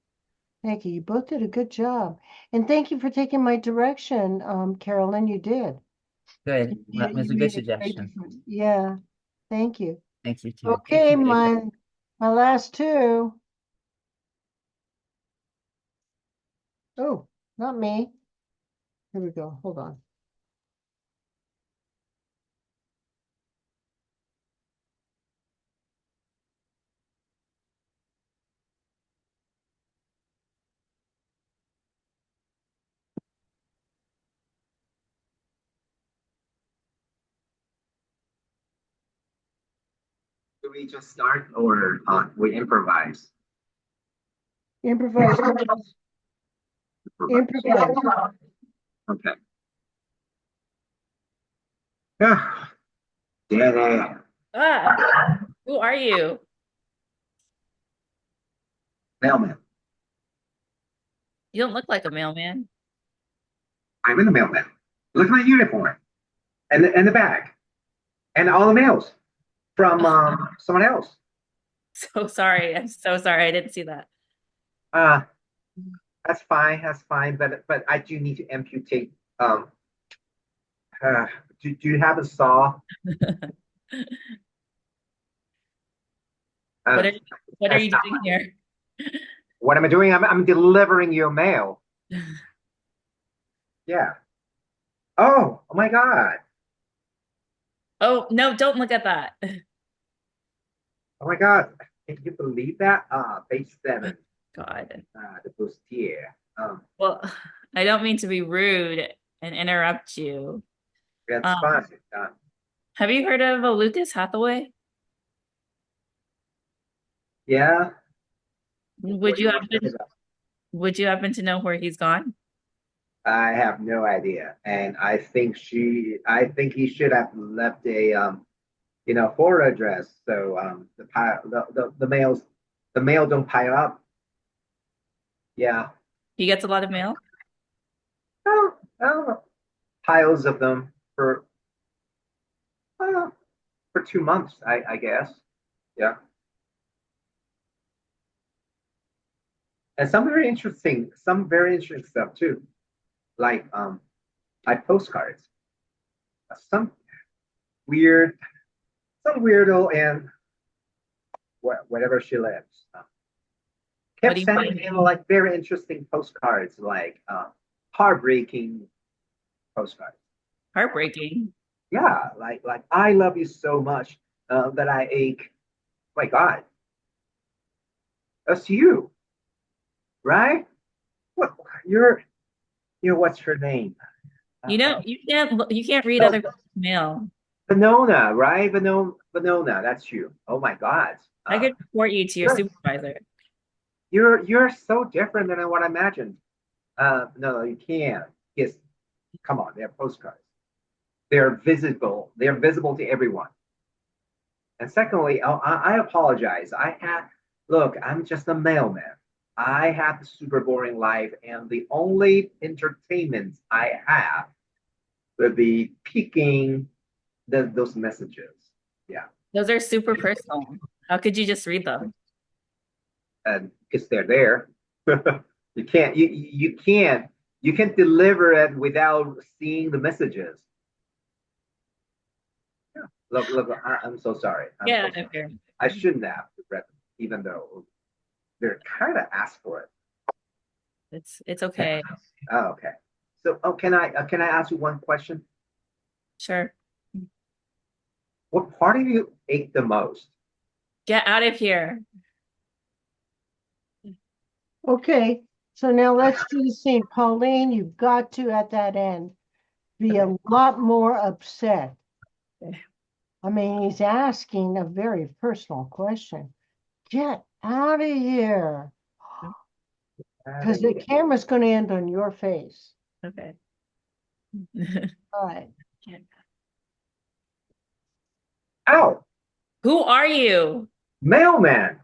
Thank you. You both did a good job. And thank you for taking my direction, Carolyn. You did. Good. That was You a good made a great suggestion. difference. Yeah. Thank you. Thank you too. Okay, Thank you, Jacob. my last two. Oh, not me. Here we go. Hold on. Do we just start or we improvise? Improvise. Improvise. Okay. Yeah. Daddy. Ah, who are you? Mailman. You don't look like a mailman. I'm in the mailman. Look at my uniform and the bag and all the mails from someone else. So sorry. I'm so sorry. I didn't see that. Uh, that's fine. That's fine. But I do need to amputate. Um, uh, do you have a saw? What Uh, are what are that's you not doing here? what am I doing? I'm delivering your mail. Yeah. Oh my God. Oh, no, don't look at that. Oh my God. Can you believe that? Page 7. God. The bustier. Well, I don't mean to be rude and interrupt you. That's Um, fine. have you heard of a Lucas Hathaway? Yeah. What Would do you you want to happen say about? would you happen to know where he's gone? I have no idea, and I think he should have left a forward address so the mail don't pile up. Yeah. He gets a lot of mail? Oh, oh, piles of them uh, for 2 months, I guess. Yeah. And some very interesting stuff too, like postcards. Some weird, some weirdo and whatever she lives. What do Kept you sending mean? him like very interesting postcards, like heartbreaking postcards. Heartbreaking. Yeah, like I love you so much that I ache. My God, that's you, right? What you're what's her name? You know, you can't read Oh, other people's mail. Venona, right? Venona, that's you. Oh my God, I could report you to your you're supervisor. you're so different than what I imagined. No, you can't. Yes, come on, they're postcards. They're visible. They're visible to everyone. And secondly, I apologize. Look, I'm just a mailman. I have a super boring life, and the only entertainment I have would be picking those messages. Yeah, Those are super personal. How could you just read them? and because they're there, you can't deliver it without seeing the messages. Yeah. Look, I'm so sorry. I'm Yeah, so sorry. okay. I shouldn't have read them, even though they're kind of asked for it. It's okay. Oh, okay. So, can I ask you one question? Sure. What part of you ate the most? Get out of here. Okay, so now let's do the scene. Pauline, you've got to, at that end, be a lot more upset. I mean, he's asking a very personal question. Get out of here. Because the camera's going to end on your face. Okay. All right. Ow, Who are you? mailman.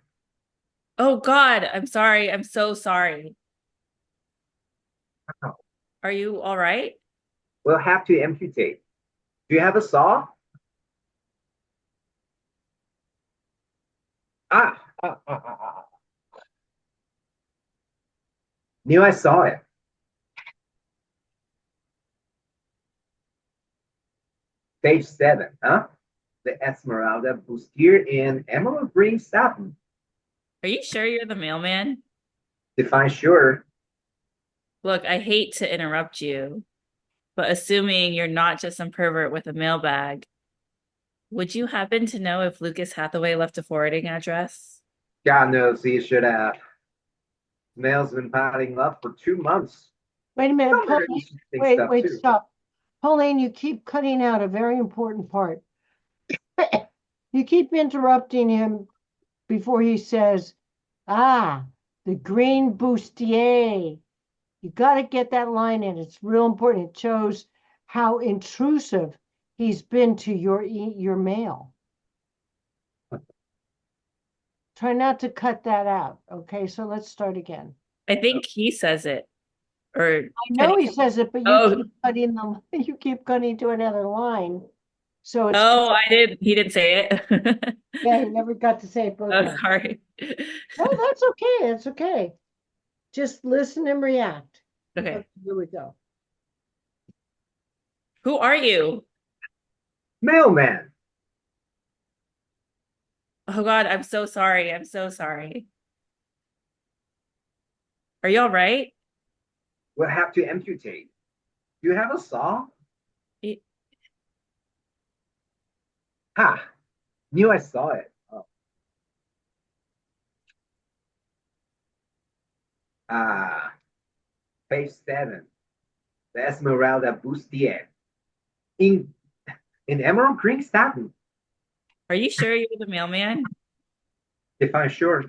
Oh God, I'm sorry. I'm so sorry. Ow. Are you all right? We'll have to amputate. Do you have a saw? Ah. Knew I saw it. Page 7, huh? The Esmeralda bustier in emerald green satin. Are you sure you're the mailman? Define sure. Look, I hate to interrupt you, but assuming you're not just some pervert with a mailbag, would you happen to know if Lucas Hathaway left a forwarding address? God knows he should have. Mail's been piling up for 2 months. Wait a minute, Some very Pauline. interesting Wait, stuff wait, too. stop. Pauline, you keep cutting out a very important part. You keep interrupting him before he says, the green bustier. You got to get that line in. It's real important. It shows how intrusive he's been to your mail. Try not to cut that out. Okay, so let's start again. I think he says it. Or I know he says it, but you Oh, keep cutting the, you keep cutting to another line. So it's, oh, I did. He didn't say it. yeah, he never got to say it both Oh, times. sorry. No, that's okay. It's okay. Just listen and react. Okay. Okay, here we go. Who are you? Mailman. Oh God, I'm so sorry. I'm so sorry. Are you all right? We'll have to amputate. Do you have a saw? Y- Ha! Knew I saw it. Oh. Ah, page 7. The Esmeralda Bustier. In Emerald Green Satin. Are you sure you're the mailman? If I'm sure.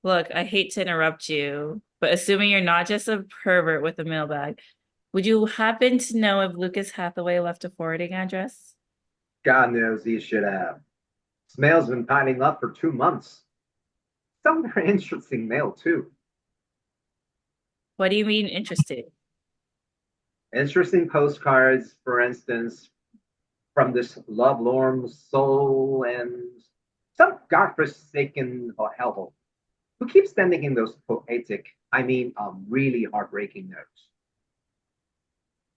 Look, I hate to interrupt you, but assuming you're not just a pervert with a mailbag, would you happen to know if Lucas Hathaway left a forwarding address? God knows he should have. This mail's been piling up for 2 months. Some very interesting mail, too. What do you mean interested? Interesting postcards, for instance, from this lovelorn soul and some godforsaken hellhole who keeps sending in those poetic, really heartbreaking notes.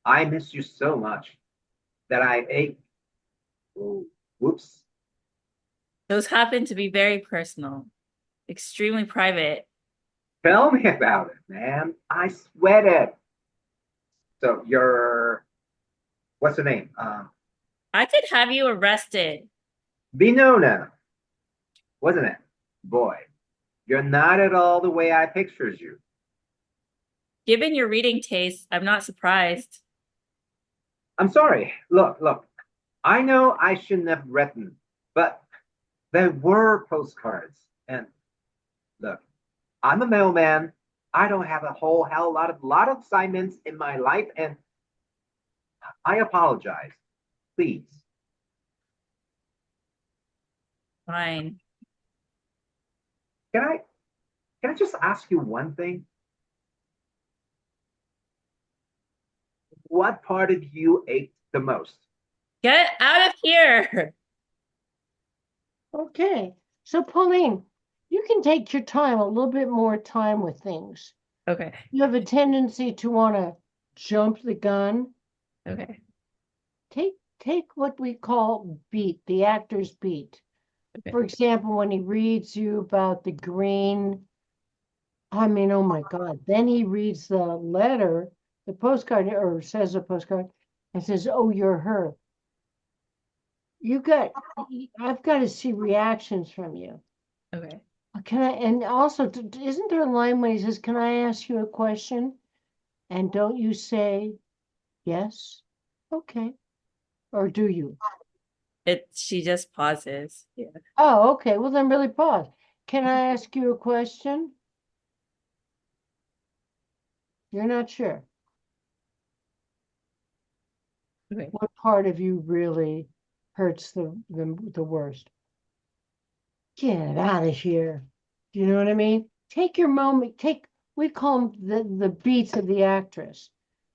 I miss you so much that I ate. Oh, whoops. Those happen to be very personal, extremely private. Tell me about it, man. I sweated. So what's her name? I could have you arrested. Binona, wasn't it? Boy, you're not at all the way I pictures you. Given your reading taste, I'm not surprised. I'm sorry. Look. I know I shouldn't have written, but there were postcards. And look, I'm a mailman. I don't have a whole hell lot of assignments in my life, and I apologize. Please. Fine. Can I can I just ask you one thing? What part of you ate the most? Get out of here. Okay. So Pauline, you can take your time, a little bit more time with things. Okay. You have a tendency to want to jump the gun. Okay. Take what we call beat, the actor's beat. Okay. For example, when he reads you about the green, oh my God. Then he reads the letter, the postcard, or says a postcard, and says, "Oh, you're her." I've got to see reactions from you. Okay. Can I, and also, isn't there a line when he says, "Can I ask you a question?" And don't you say yes? Okay. Or do you? She just pauses. Yeah. Oh, okay. Well, then really pause. Can I ask you a question? You're not sure. Okay. What part of you really hurts the worst? Get out of here. Do you know what I mean? Take your moment. We call them the beats of the actress.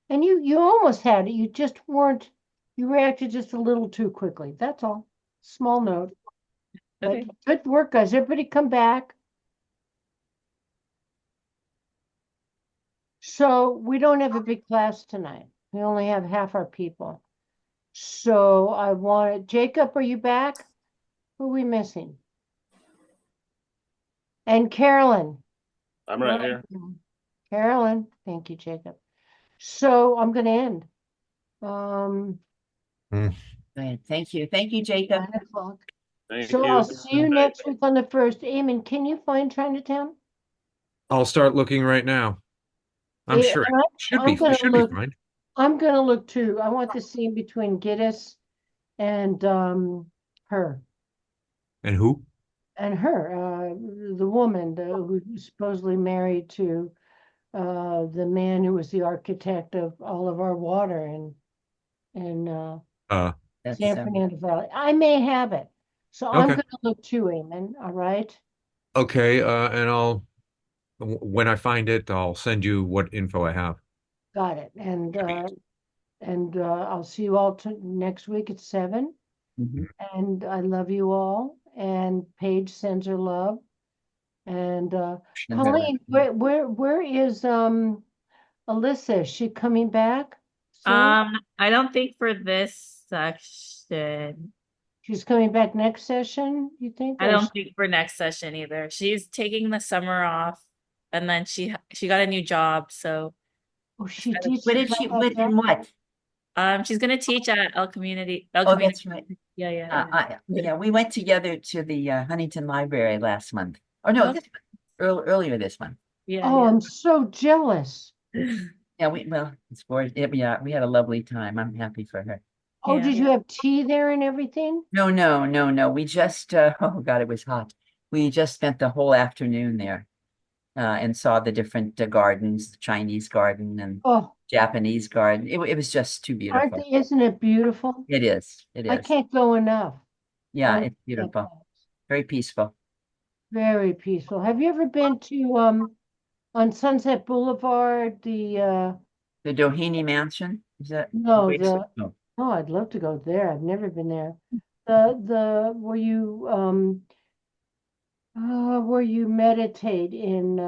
And you almost had it. You just weren't, you reacted just a little too quickly. That's all. Small note. But Okay. good work, guys. Everybody come back. So we don't have a big class tonight. We only have half our people. So I wanted, Jacob, are you back? Who are we missing? And Carolyn. I'm right here. Carolyn. Thank you, Jacob. So I'm going to end. Um, Good. Thank you. Thank you, Jacob. 9 o'clock. Thank So you. I'll see you next week on the 1st. Eamon, can you find Chinatown? I'll start looking right now. I'm sure And it should be, it should be fine. I'm going to look too. I want the scene between Giddis and her. And who? And her, the woman who's supposedly married to the man who was the architect of all of our water in That's San Fernando Valley. I may have it. So I'm Okay. going to look too, Eamon. All right. Okay, and when I find it, I'll send you what info I have. Got it. And I'll see you all next week at 7. Mhm. And I love you all. And Paige sends her love. And Send her Colleen, where is Alyssa? Is she coming back soon? I don't think for this section. She's coming back next session, you think? I Or don't think for next session either. She's taking the summer off, and then she got a new job, so oh, she kind of- did. What She did got she, that what, job? in what? she's gonna teach at El Oh, Community. that's right. Yeah. Yeah, we went together to the Huntington Library last month. Oh, no, Oh. this earlier this month. Oh, I'm so jealous. Yeah, well, it's gorgeous. Yeah, we had a lovely time. I'm happy for her. Oh, Yeah. did you have tea there and everything? No. We just, oh God, it was hot. We just spent the whole afternoon there and saw the different gardens, the Chinese garden and Oh, Japanese garden. It was just too beautiful. isn't it beautiful? It is. It I is. can't go enough. Yeah, I it's love that beautiful. place. Very peaceful. Very peaceful. Have you ever been to on Sunset Boulevard, the The Doheny Mansion, is that? no, No. oh, I'd love to go there. I've never been there. Where you meditate in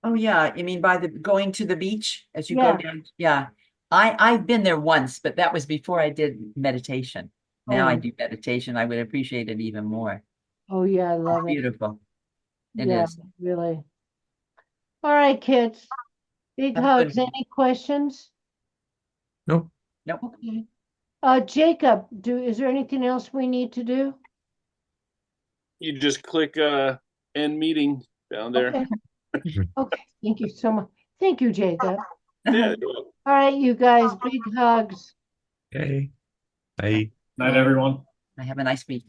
Oh yeah, you mean by the going to the beach as you go yeah. down? Yeah. I've been there once, but that was before I did meditation. Now I Oh, do meditation. I would appreciate it even more. oh yeah, I love it. Beautiful. It Yeah, is. really. All right, kids. Big Have a good hugs. one. Any questions? Nope. Nope. Okay. Jacob, is there anything else we need to do? You just click end meeting down there. Okay. Okay. Thank you so much. Thank you, Jacob. Yeah. All right, you guys, big hugs. Okay. Bye. Night, everyone. I have a nice week.